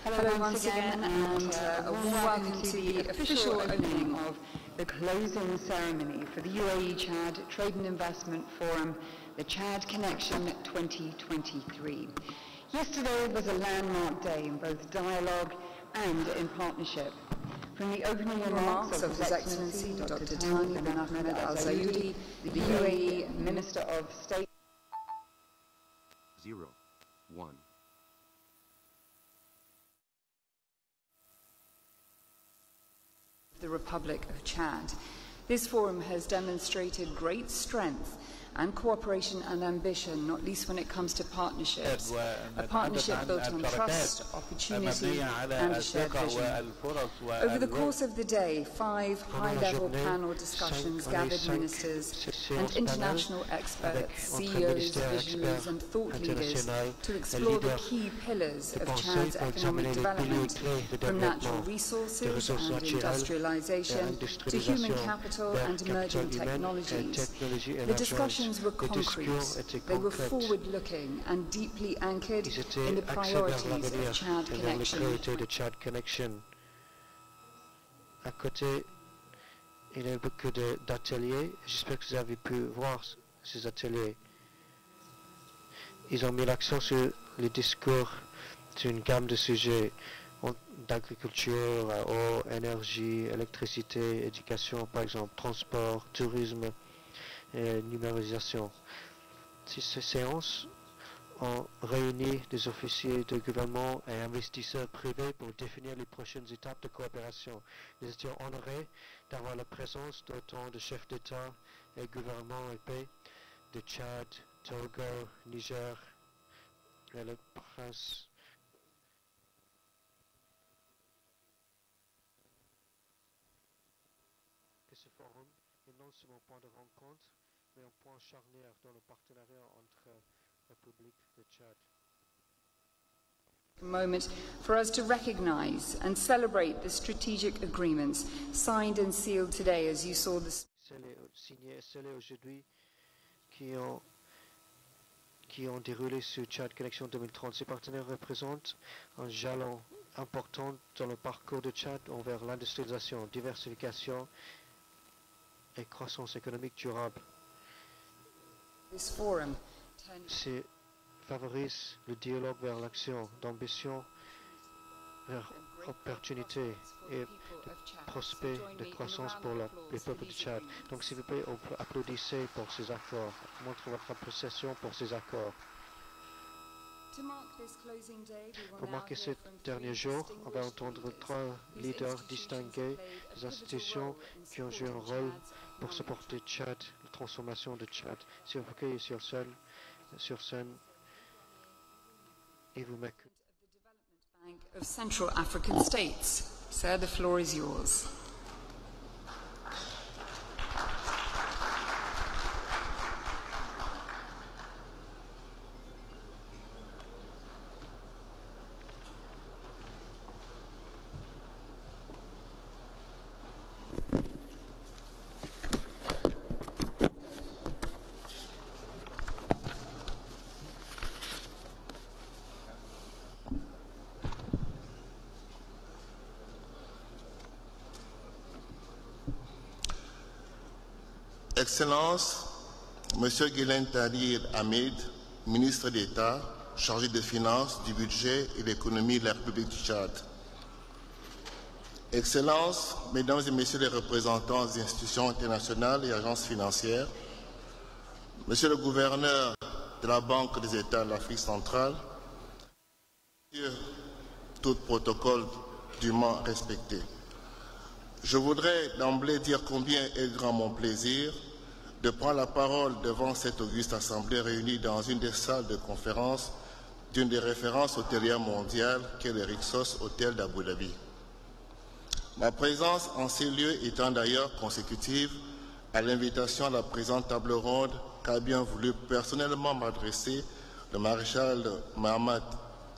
Hello once again, and a warm welcome to the official opening of the closing ceremony for the UAE Chad Trade and Investment Forum, the Chad Connection 2023. Yesterday was a landmark day in both dialogue and in partnership. From the opening remarks of His Excellency Dr. Thani bin Ahmed Al Zayudi, the UAE Minister of State.
0, 1.
The Republic of Chad. This forum has demonstrated great strength and cooperation and ambition, not least when it comes to partnerships. A partnership built on trust, opportunity and a shared vision. Over the course of the day, 5 high-level panel discussions gathered ministers and international experts, CEOs, visionaries and thought leaders to explore the key pillars of Chad's economic development, from natural resources and industrialization to human capital and emerging technologies. The discussions were concrete, they were forward-looking and deeply anchored in the priorities of Chad Connection.
À côté, il y a beaucoup d'ateliers. J'espère que vous avez pu voir ces ateliers. Ils ont mis l'accent sur les discours sur une gamme de sujets d'agriculture, eau, énergie, électricité, éducation, par exemple, transport, tourisme, et numérisation. Ces séances ont réuni des officiers de gouvernement et investisseurs privés pour définir les prochaines étapes de coopération. Nous étions honorés d'avoir la présence d'autant de chefs d'État et gouvernements épais de Tchad, Togo, Niger et le prince. Que ce forum est non seulement un point de rencontre, mais un point charnière dans le partenariat entre République de Tchad.
Moment for us to recognize and celebrate the strategic agreements signed and sealed today, as you saw this.
Signés et scellés aujourd'hui qui ont déroulé sur Tchad Connection 2030. Ces partenaires représentent un jalon important dans le parcours de Tchad envers l'industrialisation, diversification et croissance économique durable. C'est favorise le dialogue vers l'action, d'ambition vers opportunité et de prospect de croissance pour les peuples du Tchad. Donc s'il vous plaît, applaudissez pour ces accords. Montrez votre appréciation pour ces accords. Pour marquer ce dernier jour, on va entendre 3 leaders distingués des institutions qui ont joué un rôle pour supporter Tchad, la transformation de Tchad. Si vous accueillez sur scène, et vous m'accueillez.
Bank of Central African States. Sir, the floor is yours.
Excellences, Monsieur Guilain Tahrir Hamid, ministre d'État, chargé des Finances, du Budget et de l'Économie de la République du Tchad. Excellences, Mesdames et Messieurs les représentants des institutions internationales et agences financières, Monsieur le gouverneur de la Banque des États de l'Afrique centrale, Monsieur tout protocole dûment respecté. Je voudrais d'emblée dire combien est grand mon plaisir de prendre la parole devant cette auguste assemblée réunie dans une des salles de conférence d'une des références hôtelières mondiales qu'est le Rixos Hôtel d'Abu Dhabi. Ma présence en ces lieux étant d'ailleurs consécutive à l'invitation à la présente table ronde qu'a bien voulu personnellement m'adresser le maréchal Mohamed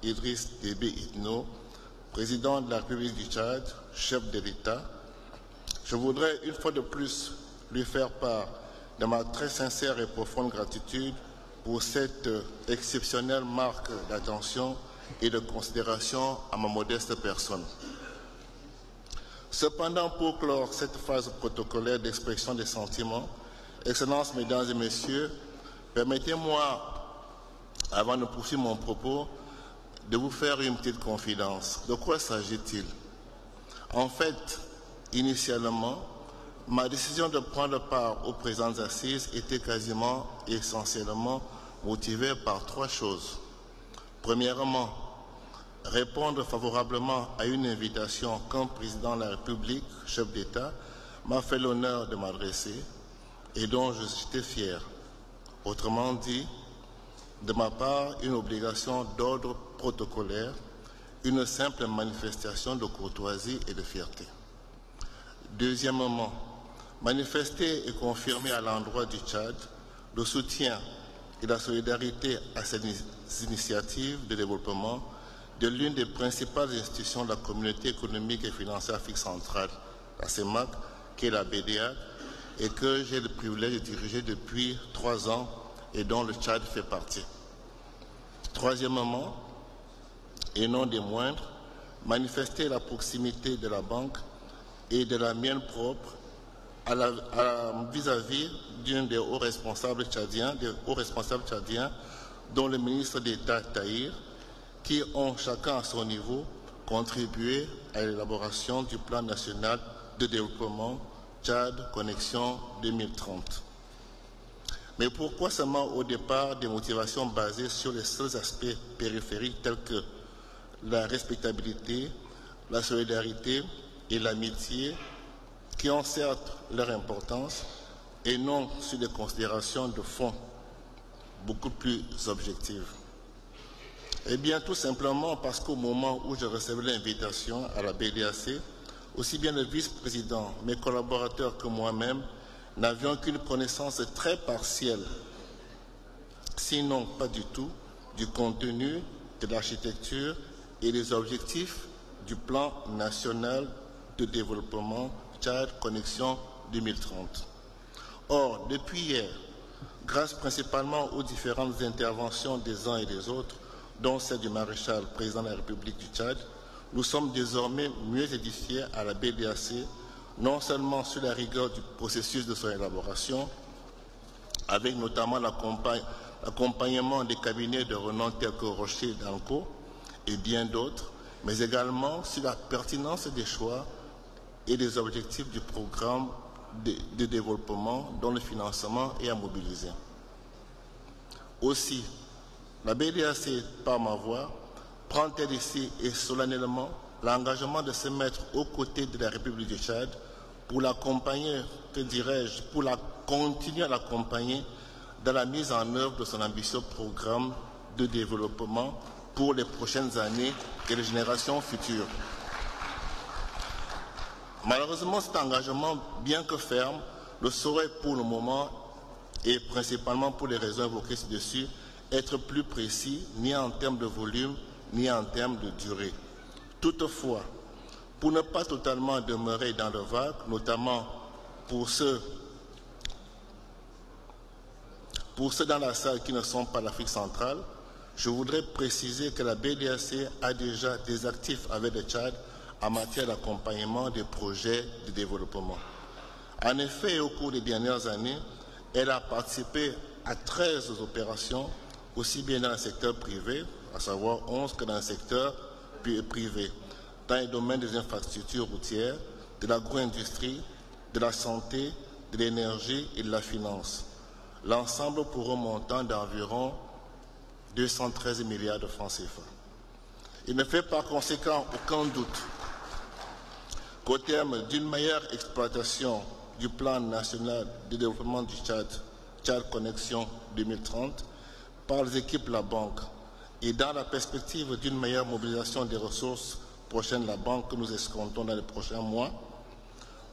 Idriss Déby Itno, président de la République du Tchad, chef de l'État. Je voudrais une fois de plus lui faire part de ma très sincère et profonde gratitude pour cette exceptionnelle marque d'attention et de considération à ma modeste personne. Cependant, pour clore cette phase protocolaire d'expression des sentiments, Excellences, Mesdames et Messieurs, permettez-moi, avant de poursuivre mon propos, de vous faire une petite confidence. De quoi s'agit-il? En fait, initialement, ma décision de prendre part aux présentes assises était quasiment essentiellement motivée par 3 choses. Premièrement, répondre favorablement à une invitation qu'un président de la République, chef d'État, m'a fait l'honneur de m'adresser et dont j'étais fier. Autrement dit, de ma part, une obligation d'ordre protocolaire, une simple manifestation de courtoisie et de fierté. Deuxièmement, manifester et confirmer à l'endroit du Tchad le soutien et la solidarité à ces initiatives de développement de l'une des principales institutions de la communauté économique et financière Afrique centrale, la CEMAC, qui est la BDA, et que j'ai le privilège de diriger depuis 3 ans et dont le Tchad fait partie. Troisièmement, et non des moindres, manifester la proximité de la banque et de la mienne propre vis-à-vis d'un des hauts responsables tchadiens, dont le ministre d'État Tahir, qui ont chacun à son niveau contribué à l'élaboration du plan national de développement Tchad Connexion 2030. Mais pourquoi seulement au départ des motivations basées sur les seuls aspects périphériques tels que la respectabilité, la solidarité et l'amitié, qui ont certes leur importance, et non sur des considérations de fond beaucoup plus objectives? Eh bien, tout simplement parce qu'au moment où je recevais l'invitation à la BDAC, aussi bien le vice-président, mes collaborateurs que moi-même, n'avions qu'une connaissance très partielle, sinon pas du tout, du contenu, de l'architecture et des objectifs du plan national de développement Tchad Connexion 2030. Or, depuis hier, grâce principalement aux différentes interventions des uns et des autres, dont celle du maréchal président de la République du Tchad, nous sommes désormais mieux édifiés à la BDAC, non seulement sur la rigueur du processus de son élaboration, avec notamment l'accompagnement des cabinets de renom tels que Rocher Danco et bien d'autres, mais également sur la pertinence des choix et des objectifs du programme de développement dont le financement est à mobiliser. Aussi, la BDAC, par ma voix, prend-elle ici et solennellement l'engagement de se mettre aux côtés de la République du Tchad pour l'accompagner, que dirais-je, pour continuer à l'accompagner dans la mise en œuvre de son ambitieux programme de développement pour les prochaines années et les générations futures. Malheureusement, cet engagement, bien que ferme, ne saurait pour le moment, et principalement pour les raisons évoquées ci-dessus, être plus précis ni en termes de volume ni en termes de durée. Toutefois, pour ne pas totalement demeurer dans le vague, notamment pour ceux dans la salle qui ne sont pas l'Afrique centrale, je voudrais préciser que la BDAC a déjà des actifs avec le Tchad en matière d'accompagnement des projets de développement. En effet, au cours des dernières années, elle a participé à 13 opérations, aussi bien dans le secteur privé, à savoir 11 que dans le secteur privé, dans les domaines des infrastructures routières, de l'agro-industrie, de la santé, de l'énergie et de la finance. L'ensemble pour un montant d'environ 213 milliards de francs CFA. Il ne fait par conséquent aucun doute qu'au terme d'une meilleure exploitation du plan national de développement du Tchad, Tchad Connexion 2030, par les équipes de la banque, et dans la perspective d'une meilleure mobilisation des ressources prochaines de la banque que nous escomptons dans les prochains mois,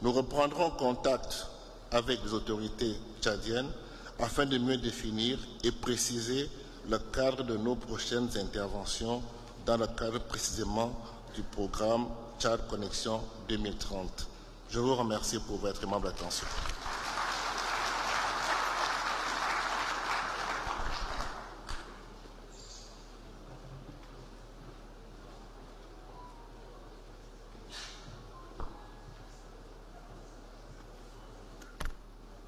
nous reprendrons contact avec les autorités tchadiennes afin de mieux définir et préciser le cadre de nos prochaines interventions dans le cadre précisément du programme Tchad Connexion 2030. Je vous remercie pour votre aimable attention.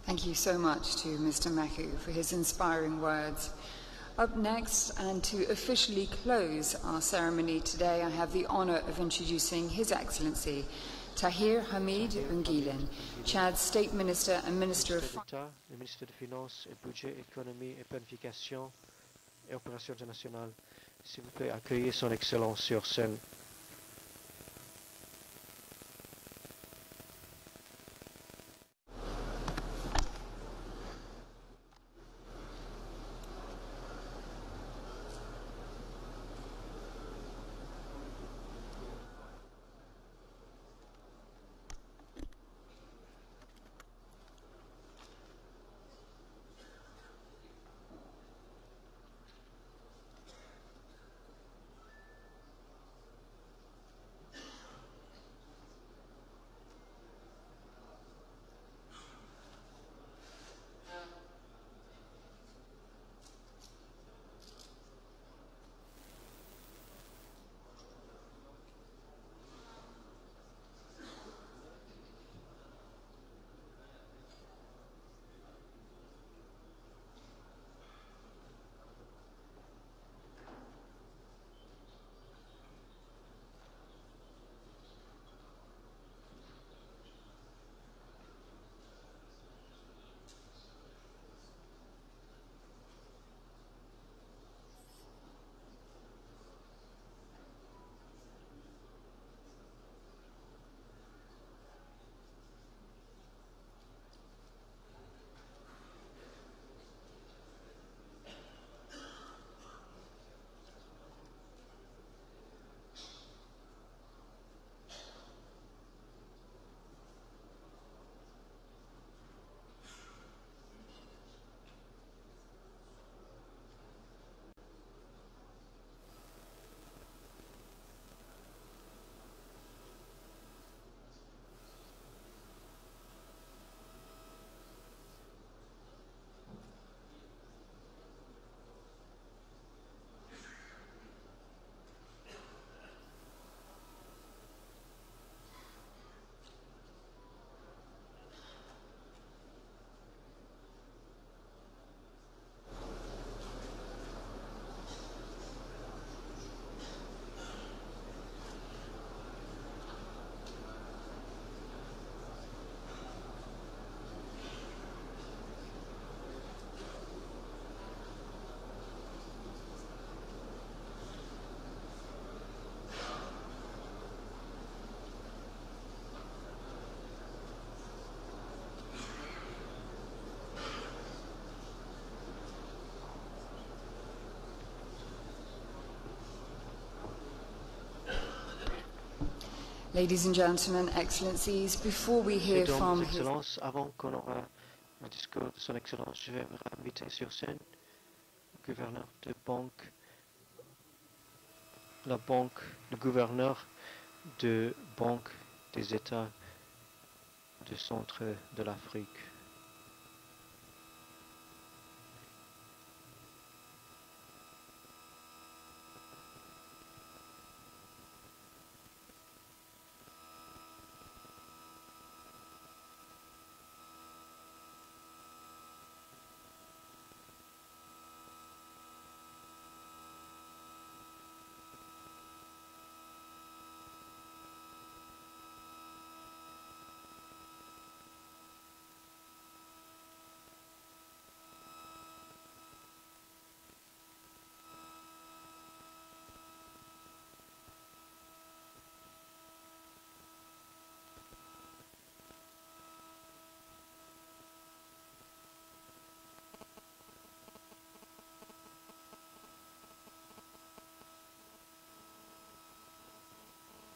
Thank you so much to Mr. Maku for his inspiring words. Up next, and to officially close our ceremony today, I have the honour of introducing His Excellency Tahir Hamid Ungilan, Chad's State Minister and Minister of
Finance. Le ministre des Finances et Budget, Économie et Planification et Opérations internationales. S'il vous plaît, accueillez son Excellence sur scène.
Ladies and gentlemen, excellencies, before we hear from
Excellences, avant qu'on aura le discours de son Excellence, je vais inviter sur scène le gouverneur de banque, le gouverneur de Banque des États du centre de l'Afrique.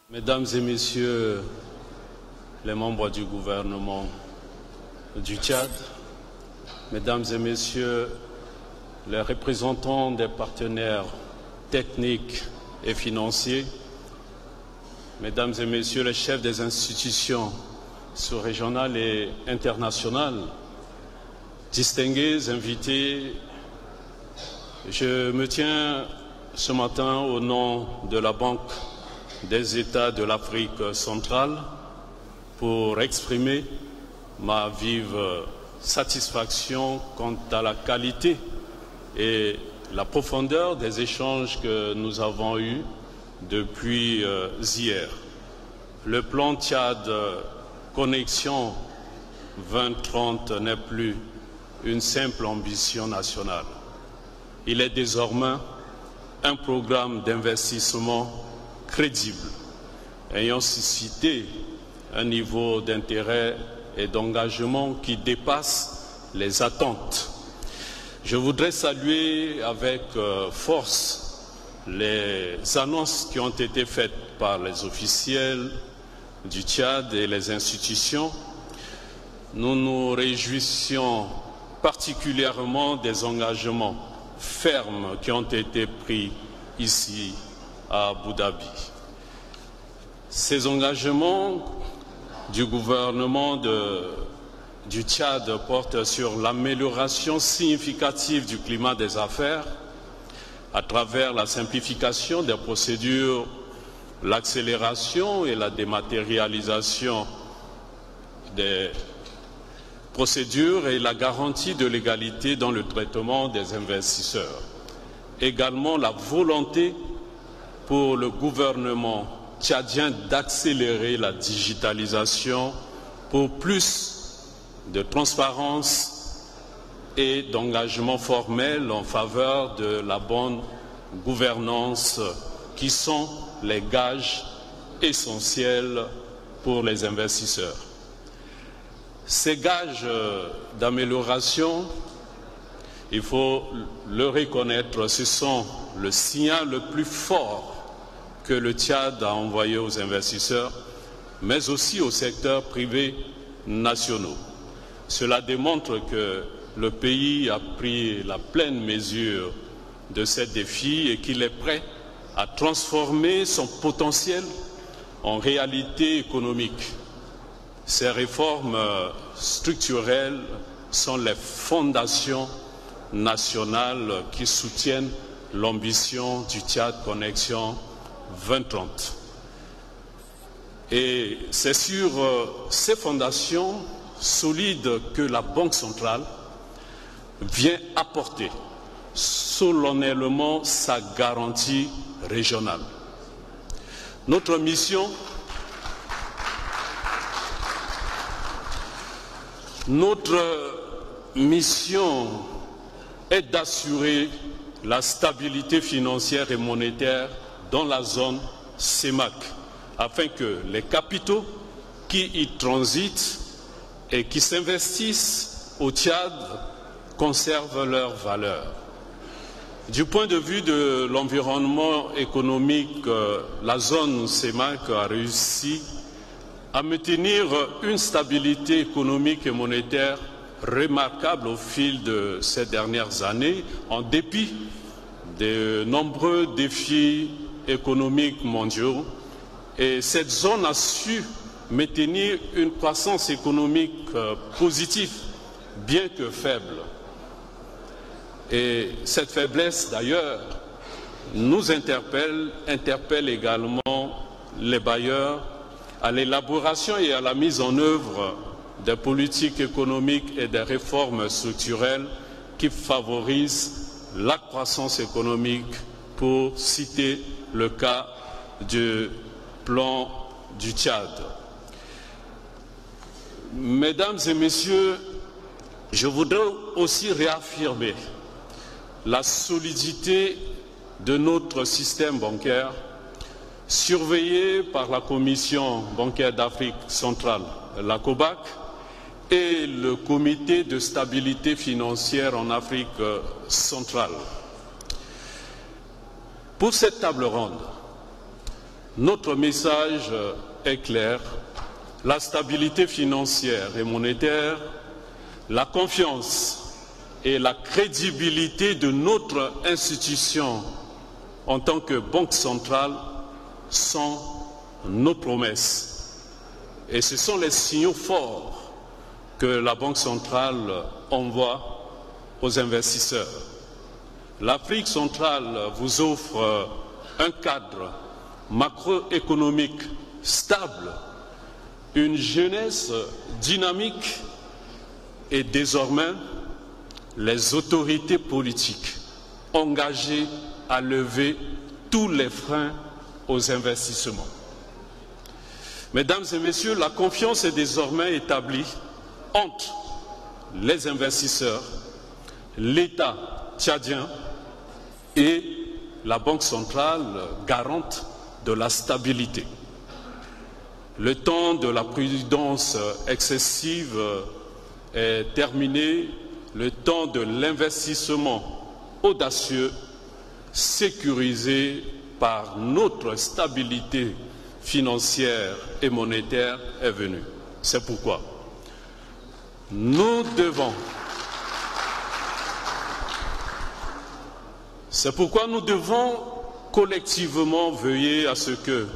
Mesdames et Messieurs les membres du gouvernement du Tchad, Mesdames et Messieurs les représentants des partenaires techniques et financiers, Mesdames et Messieurs les chefs des institutions sous-régionales et internationales, distingués invités, je me tiens ce matin au nom de la Banque des États de l'Afrique centrale pour exprimer ma vive satisfaction quant à la qualité et la profondeur des échanges que nous avons eus depuis hier. Le plan Tchad Connexion 2030 n'est plus une simple ambition nationale. Il est désormais un programme d'investissement crédible, ayant suscité un niveau d'intérêt et d'engagement qui dépasse les attentes. Je voudrais saluer avec force les annonces qui ont été faites par les officiels du Tchad et les institutions. Nous nous réjouissons particulièrement des engagements fermes qui ont été pris ici à Abu Dhabi. Ces engagements du gouvernement du Tchad portent sur l'amélioration significative du climat des affaires à travers la simplification des procédures, l'accélération et la dématérialisation des procédures et la garantie de l'égalité dans le traitement des investisseurs. Également la volonté pour le gouvernement tchadien d'accélérer la digitalisation pour plus de transparence et d'engagement formel en faveur de la bonne gouvernance qui sont les gages essentiels pour les investisseurs. Ces gages d'amélioration, il faut le reconnaître, ce sont le signal le plus fort que le Tchad a envoyé aux investisseurs, mais aussi aux secteurs privés nationaux. Cela démontre que le pays a pris la pleine mesure de ces défis et qu'il est prêt à transformer son potentiel en réalité économique. Ces réformes structurelles sont les fondations nationales qui soutiennent l'ambition du Tchad Connexion 2030. Et c'est sur ces fondations solides que la Banque centrale vient apporter solennellement sa garantie régionale. Notre mission est d'assurer la stabilité financière et monétaire dans la zone CEMAC, afin que les capitaux qui y transitent et qui s'investissent au Tchad conservent leur valeur. Du point de vue de l'environnement économique, la zone CEMAC a réussi à maintenir une stabilité économique et monétaire remarquable au fil de ces dernières années, en dépit de nombreux défis économiques mondiaux. Et cette zone a su maintenir une croissance économique positive, bien que faible. Et cette faiblesse, d'ailleurs, nous interpelle également les bailleurs à l'élaboration et à la mise en œuvre des politiques économiques et des réformes structurelles qui favorisent la croissance économique, pour citer le cas du plan du Tchad. Mesdames et messieurs, je voudrais aussi réaffirmer la solidité de notre système bancaire, surveillé par la Commission bancaire d'Afrique centrale, la COBAC, et le Comité de stabilité financière en Afrique centrale. Pour cette table ronde, notre message est clair: la stabilité financière et monétaire, la confiance et la crédibilité de notre institution en tant que banque centrale sont nos promesses. Et ce sont les signaux forts que la Banque centrale envoie aux investisseurs. L'Afrique centrale vous offre un cadre macroéconomique stable, une jeunesse dynamique et désormais les autorités politiques engagées à lever tous les freins aux investissements. Mesdames et messieurs, la confiance est désormais établie entre les investisseurs, l'État tchadien et la Banque centrale, garante de la stabilité. Le temps de la prudence excessive est terminé, le temps de l'investissement audacieux, sécurisé par notre stabilité financière et monétaire est venu. C'est pourquoi nous devons collectivement veiller à ce que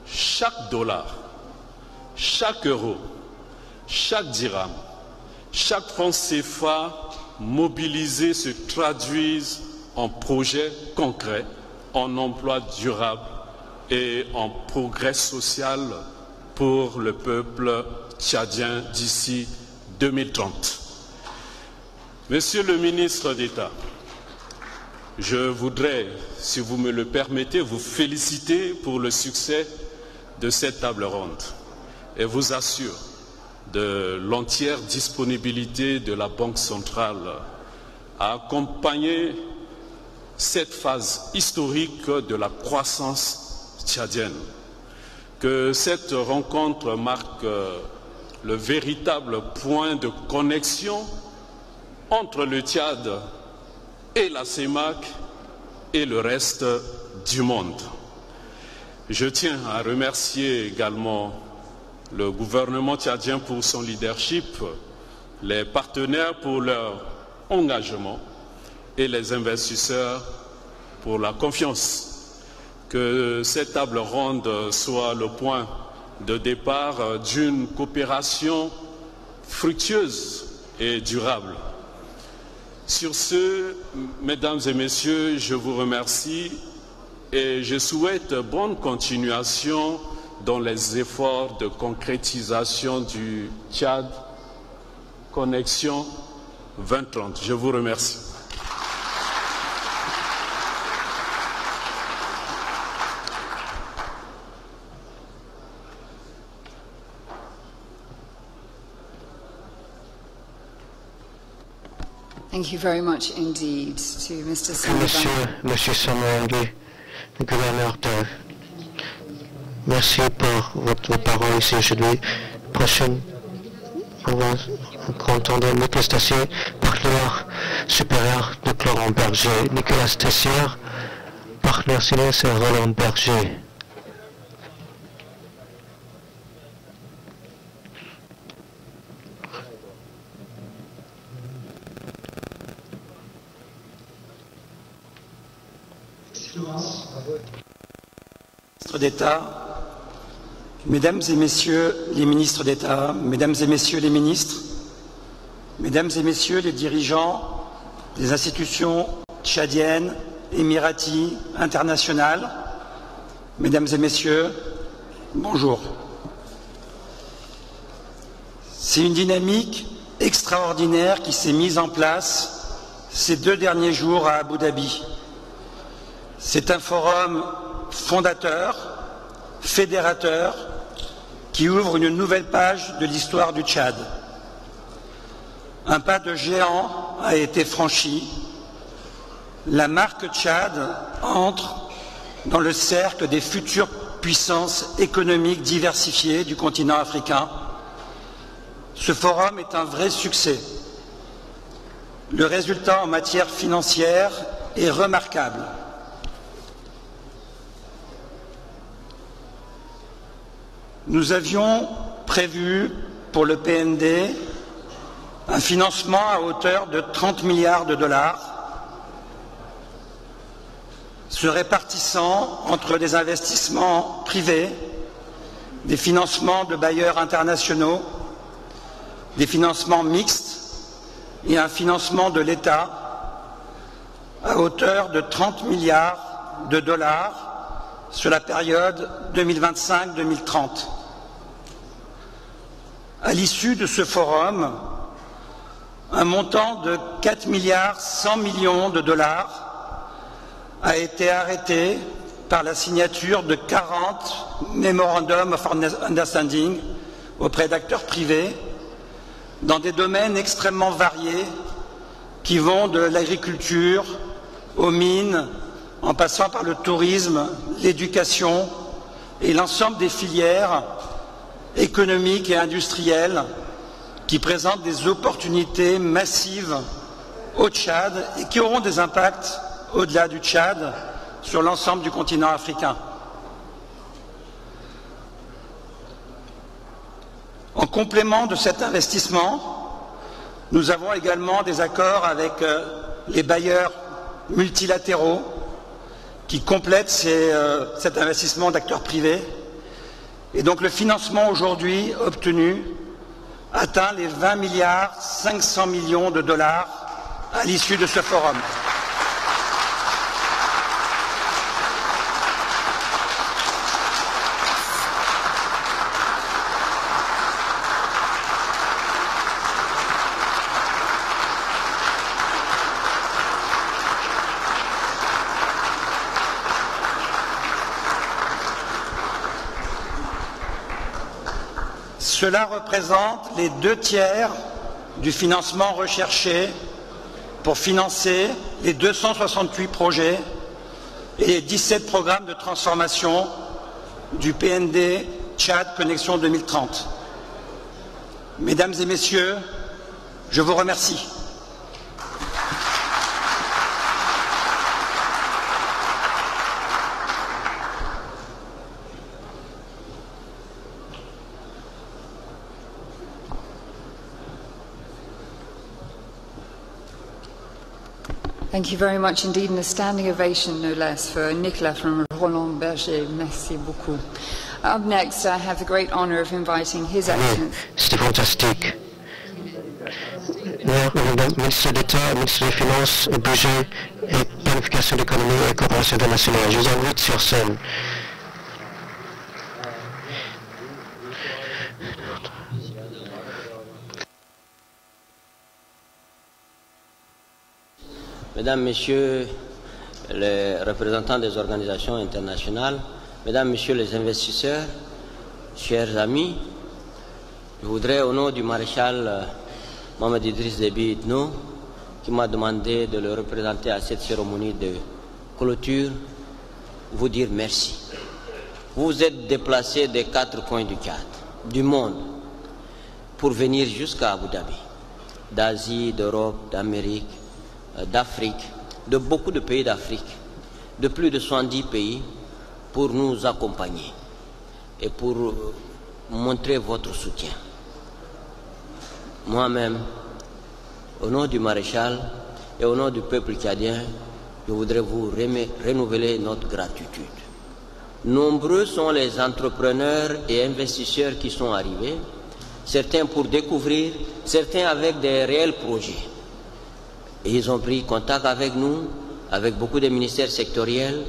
chaque dollar, chaque euro, chaque dirham, chaque franc CFA mobilisé se traduise en projets concrets, en emploi durable et en progrès social pour le peuple tchadien d'ici 2030. Monsieur le ministre d'État, je voudrais, si vous me le permettez, vous féliciter pour le succès de cette table ronde et vous assure de l'entière disponibilité de la Banque centrale à accompagner cette phase historique de la croissance tchadienne. Que cette rencontre marque le véritable point de connexion entre le Tchad et la CEMAC et le reste du monde. Je tiens à remercier également le gouvernement tchadien pour son leadership, les partenaires pour leur engagement et les investisseurs pour la confiance. Que cette table ronde soit le point de départ d'une coopération fructueuse et durable. Sur ce, mesdames et messieurs, je vous remercie et je souhaite bonne continuation dans les efforts de concrétisation du Tchad Connexion 2030. Je vous remercie.
Thank you very much indeed to Mr. Sullivan.
Monsieur Samoangue, le gouverneur de... Merci pour votre parole ici aujourd'hui. Prochaine entendre Nicolas Tessier, partenaire supérieur de Laurent Berger. Nicolas Tessier, partenaire senior, c'est Roland Berger.
Ministre d'État, Mesdames et Messieurs les ministres d'État, Mesdames et Messieurs les ministres, Mesdames et Messieurs les dirigeants des institutions tchadiennes, émiraties, internationales, Mesdames et Messieurs, bonjour. C'est une dynamique extraordinaire qui s'est mise en place ces 2 derniers jours à Abu Dhabi. C'est un forum fondateur, fédérateur, qui ouvre une nouvelle page de l'histoire du Tchad. Un pas de géant a été franchi. La marque Tchad entre dans le cercle des futures puissances économiques diversifiées du continent africain. Ce forum est un vrai succès. Le résultat en matière financière est remarquable. Nous avions prévu pour le PND un financement à hauteur de 30 milliards de dollars, se répartissant entre des investissements privés, des financements de bailleurs internationaux, des financements mixtes et un financement de l'État à hauteur de 30 milliards de dollars sur la période 2025-2030. À l'issue de ce forum, un montant de 4 milliards 100 millions de dollars a été arrêté par la signature de 40 Memorandum of Understanding auprès d'acteurs privés dans des domaines extrêmement variés qui vont de l'agriculture aux mines, en passant par le tourisme, l'éducation et l'ensemble des filières économiques et industrielles qui présentent des opportunités massives au Tchad et qui auront des impacts au-delà du Tchad sur l'ensemble du continent africain. En complément de cet investissement, nous avons également des accords avec les bailleurs multilatéraux qui complètent cet investissement d'acteurs privés. Et donc le financement aujourd'hui obtenu atteint les 20 milliards 500 millions de dollars à l'issue de ce forum. Cela représente les 2/3 du financement recherché pour financer les 268 projets et les 17 programmes de transformation du PND Tchad Connexion 2030. Mesdames et Messieurs, je vous remercie.
Thank you very much indeed, and a standing ovation, no less, for Nicolas from Roland Berger. Merci beaucoup. Up next, I have the great honor of inviting His Excellency.
C'était fantastique. Ministre d'État, ministre des Finances, budget et planification d'économie et coopération internationale. Je vous invite sur scène.
Mesdames, Messieurs les représentants des organisations internationales, Mesdames, Messieurs les investisseurs, chers amis, je voudrais au nom du maréchal Mohamed Idriss Déby Itno, qui m'a demandé de le représenter à cette cérémonie de clôture, vous dire merci. Vous vous êtes déplacés des 4 coins du Tchad, du monde, pour venir jusqu'à Abu Dhabi, d'Asie, d'Europe, d'Amérique, d'Afrique, de beaucoup de pays d'Afrique, de plus de 70 pays, pour nous accompagner et pour montrer votre soutien. Moi-même, au nom du maréchal et au nom du peuple tchadien, je voudrais vous renouveler notre gratitude. Nombreux sont les entrepreneurs et investisseurs qui sont arrivés, certains pour découvrir, certains avec des réels projets. Et ils ont pris contact avec nous, avec beaucoup de ministères sectoriels.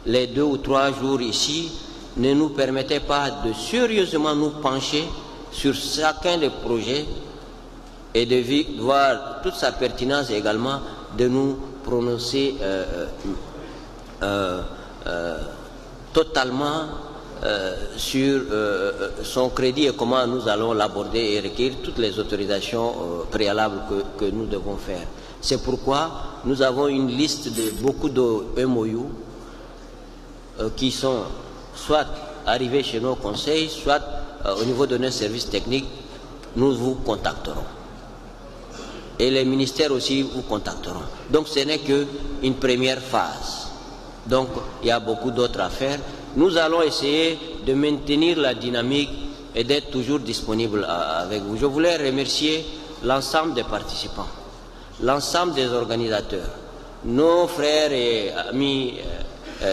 Les 2 ou 3 jours ici ne nous permettaient pas de sérieusement nous pencher sur chacun des projets et de voir toute sa pertinence également de nous prononcer totalement sur son crédit et comment nous allons l'aborder et requérir toutes les autorisations préalables que nous devons faire. C'est pourquoi nous avons une liste de beaucoup de MOU qui sont soit arrivés chez nos conseils, soit au niveau de nos services techniques, nous vous contacterons. Et les ministères aussi vous contacteront. Donc ce n'est qu'une première phase. Donc il y a beaucoup d'autres à faire. Nous allons essayer de maintenir la dynamique et d'être toujours disponible avec vous. Je voulais remercier l'ensemble des participants, l'ensemble des organisateurs, nos frères et amis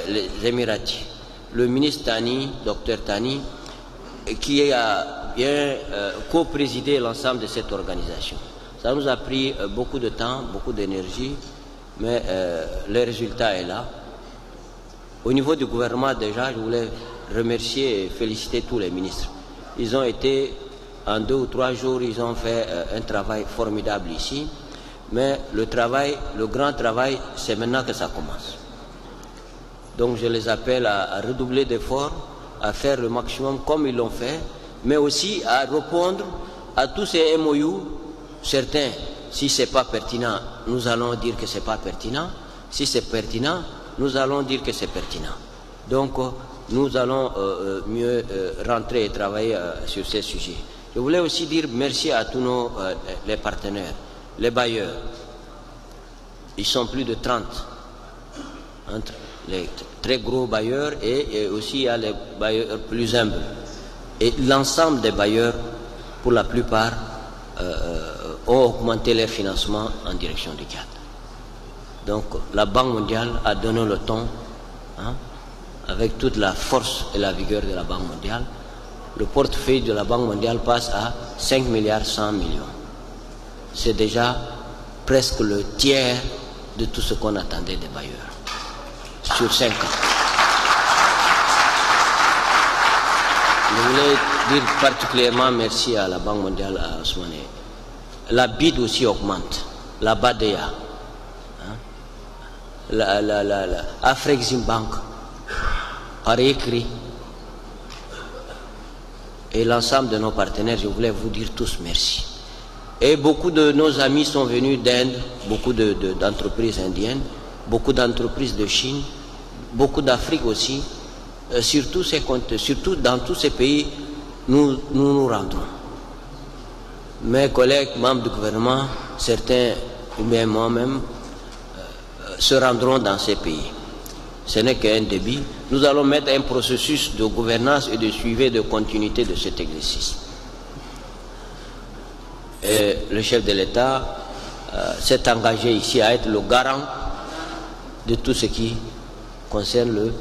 les Émiratis, le ministre Tani, Dr Tani, qui a bien co-présidé l'ensemble de cette organisation. Ça nous a pris beaucoup de temps, beaucoup d'énergie, mais le résultat est là. Au niveau du gouvernement, déjà, je voulais remercier et féliciter tous les ministres. Ils ont été, en 2 ou 3 jours, ils ont fait un travail formidable ici, mais le grand travail, c'est maintenant que ça commence. Donc je les appelle à redoubler d'efforts, à faire le maximum comme ils l'ont fait, mais aussi à répondre à tous ces MOU. Certains, si ce n'est pas pertinent, nous allons dire que ce n'est pas pertinent. Si c'est pertinent, nous allons dire que c'est pertinent. Donc nous allons mieux rentrer et travailler sur ces sujets. Je voulais aussi dire merci à tous les partenaires, les bailleurs. Ils sont plus de 30 entre les très gros bailleurs et aussi il y a les bailleurs plus humbles. Et l'ensemble des bailleurs, pour la plupart, ont augmenté leur financement en direction du Tchad. Donc la Banque mondiale a donné le ton, avec toute la force et la vigueur de la Banque mondiale. Le portefeuille de la Banque mondiale passe à 5 milliards 100 millions. C'est déjà presque le tiers de tout ce qu'on attendait des bailleurs sur 5 ans. Je voulais dire particulièrement merci à la Banque mondiale, à Ousmane. La BID aussi augmente, la BADEA, la Afrexim Bank, par écrit, et l'ensemble de nos partenaires, je voulais vous dire tous merci. Et beaucoup de nos amis sont venus d'Inde, beaucoup d'entreprises indiennes, beaucoup d'entreprises de Chine, beaucoup d'Afrique aussi. Surtout dans tous ces pays, nous nous rendrons. Mes collègues, membres du gouvernement, certains, ou bien moi-même, se rendront dans ces pays. Ce n'est qu'un début. Nous allons mettre un processus de gouvernance et de suivi de continuité de cet exercice. Et le chef de l'État s'est engagé ici à être le garant de tout ce qui concerne le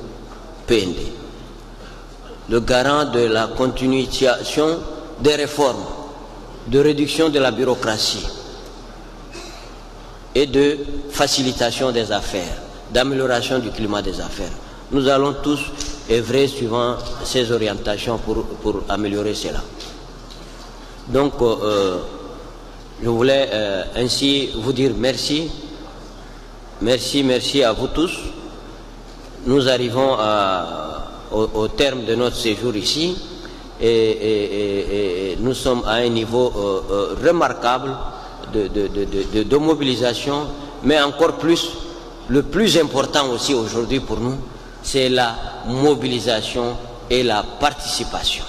PND. Le garant de la continuation des réformes, de réduction de la bureaucratie et de facilitation des affaires, d'amélioration du climat des affaires. Nous allons tous œuvrer suivant ces orientations pour améliorer cela. Donc, je voulais ainsi vous dire merci. Merci à vous tous. Nous arrivons au terme de notre séjour ici et nous sommes à un niveau remarquable de mobilisation, mais encore plus, le plus important aussi aujourd'hui pour nous, c'est la mobilisation et la participation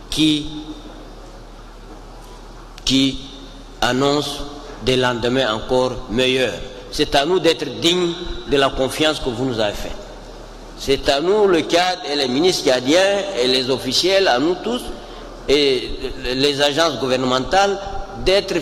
qui qui annonce des lendemains encore meilleurs. C'est à nous d'être dignes de la confiance que vous nous avez faite. C'est à nous, le cadre et les ministres cadiens et les officiels, à nous tous, et les agences gouvernementales, d'être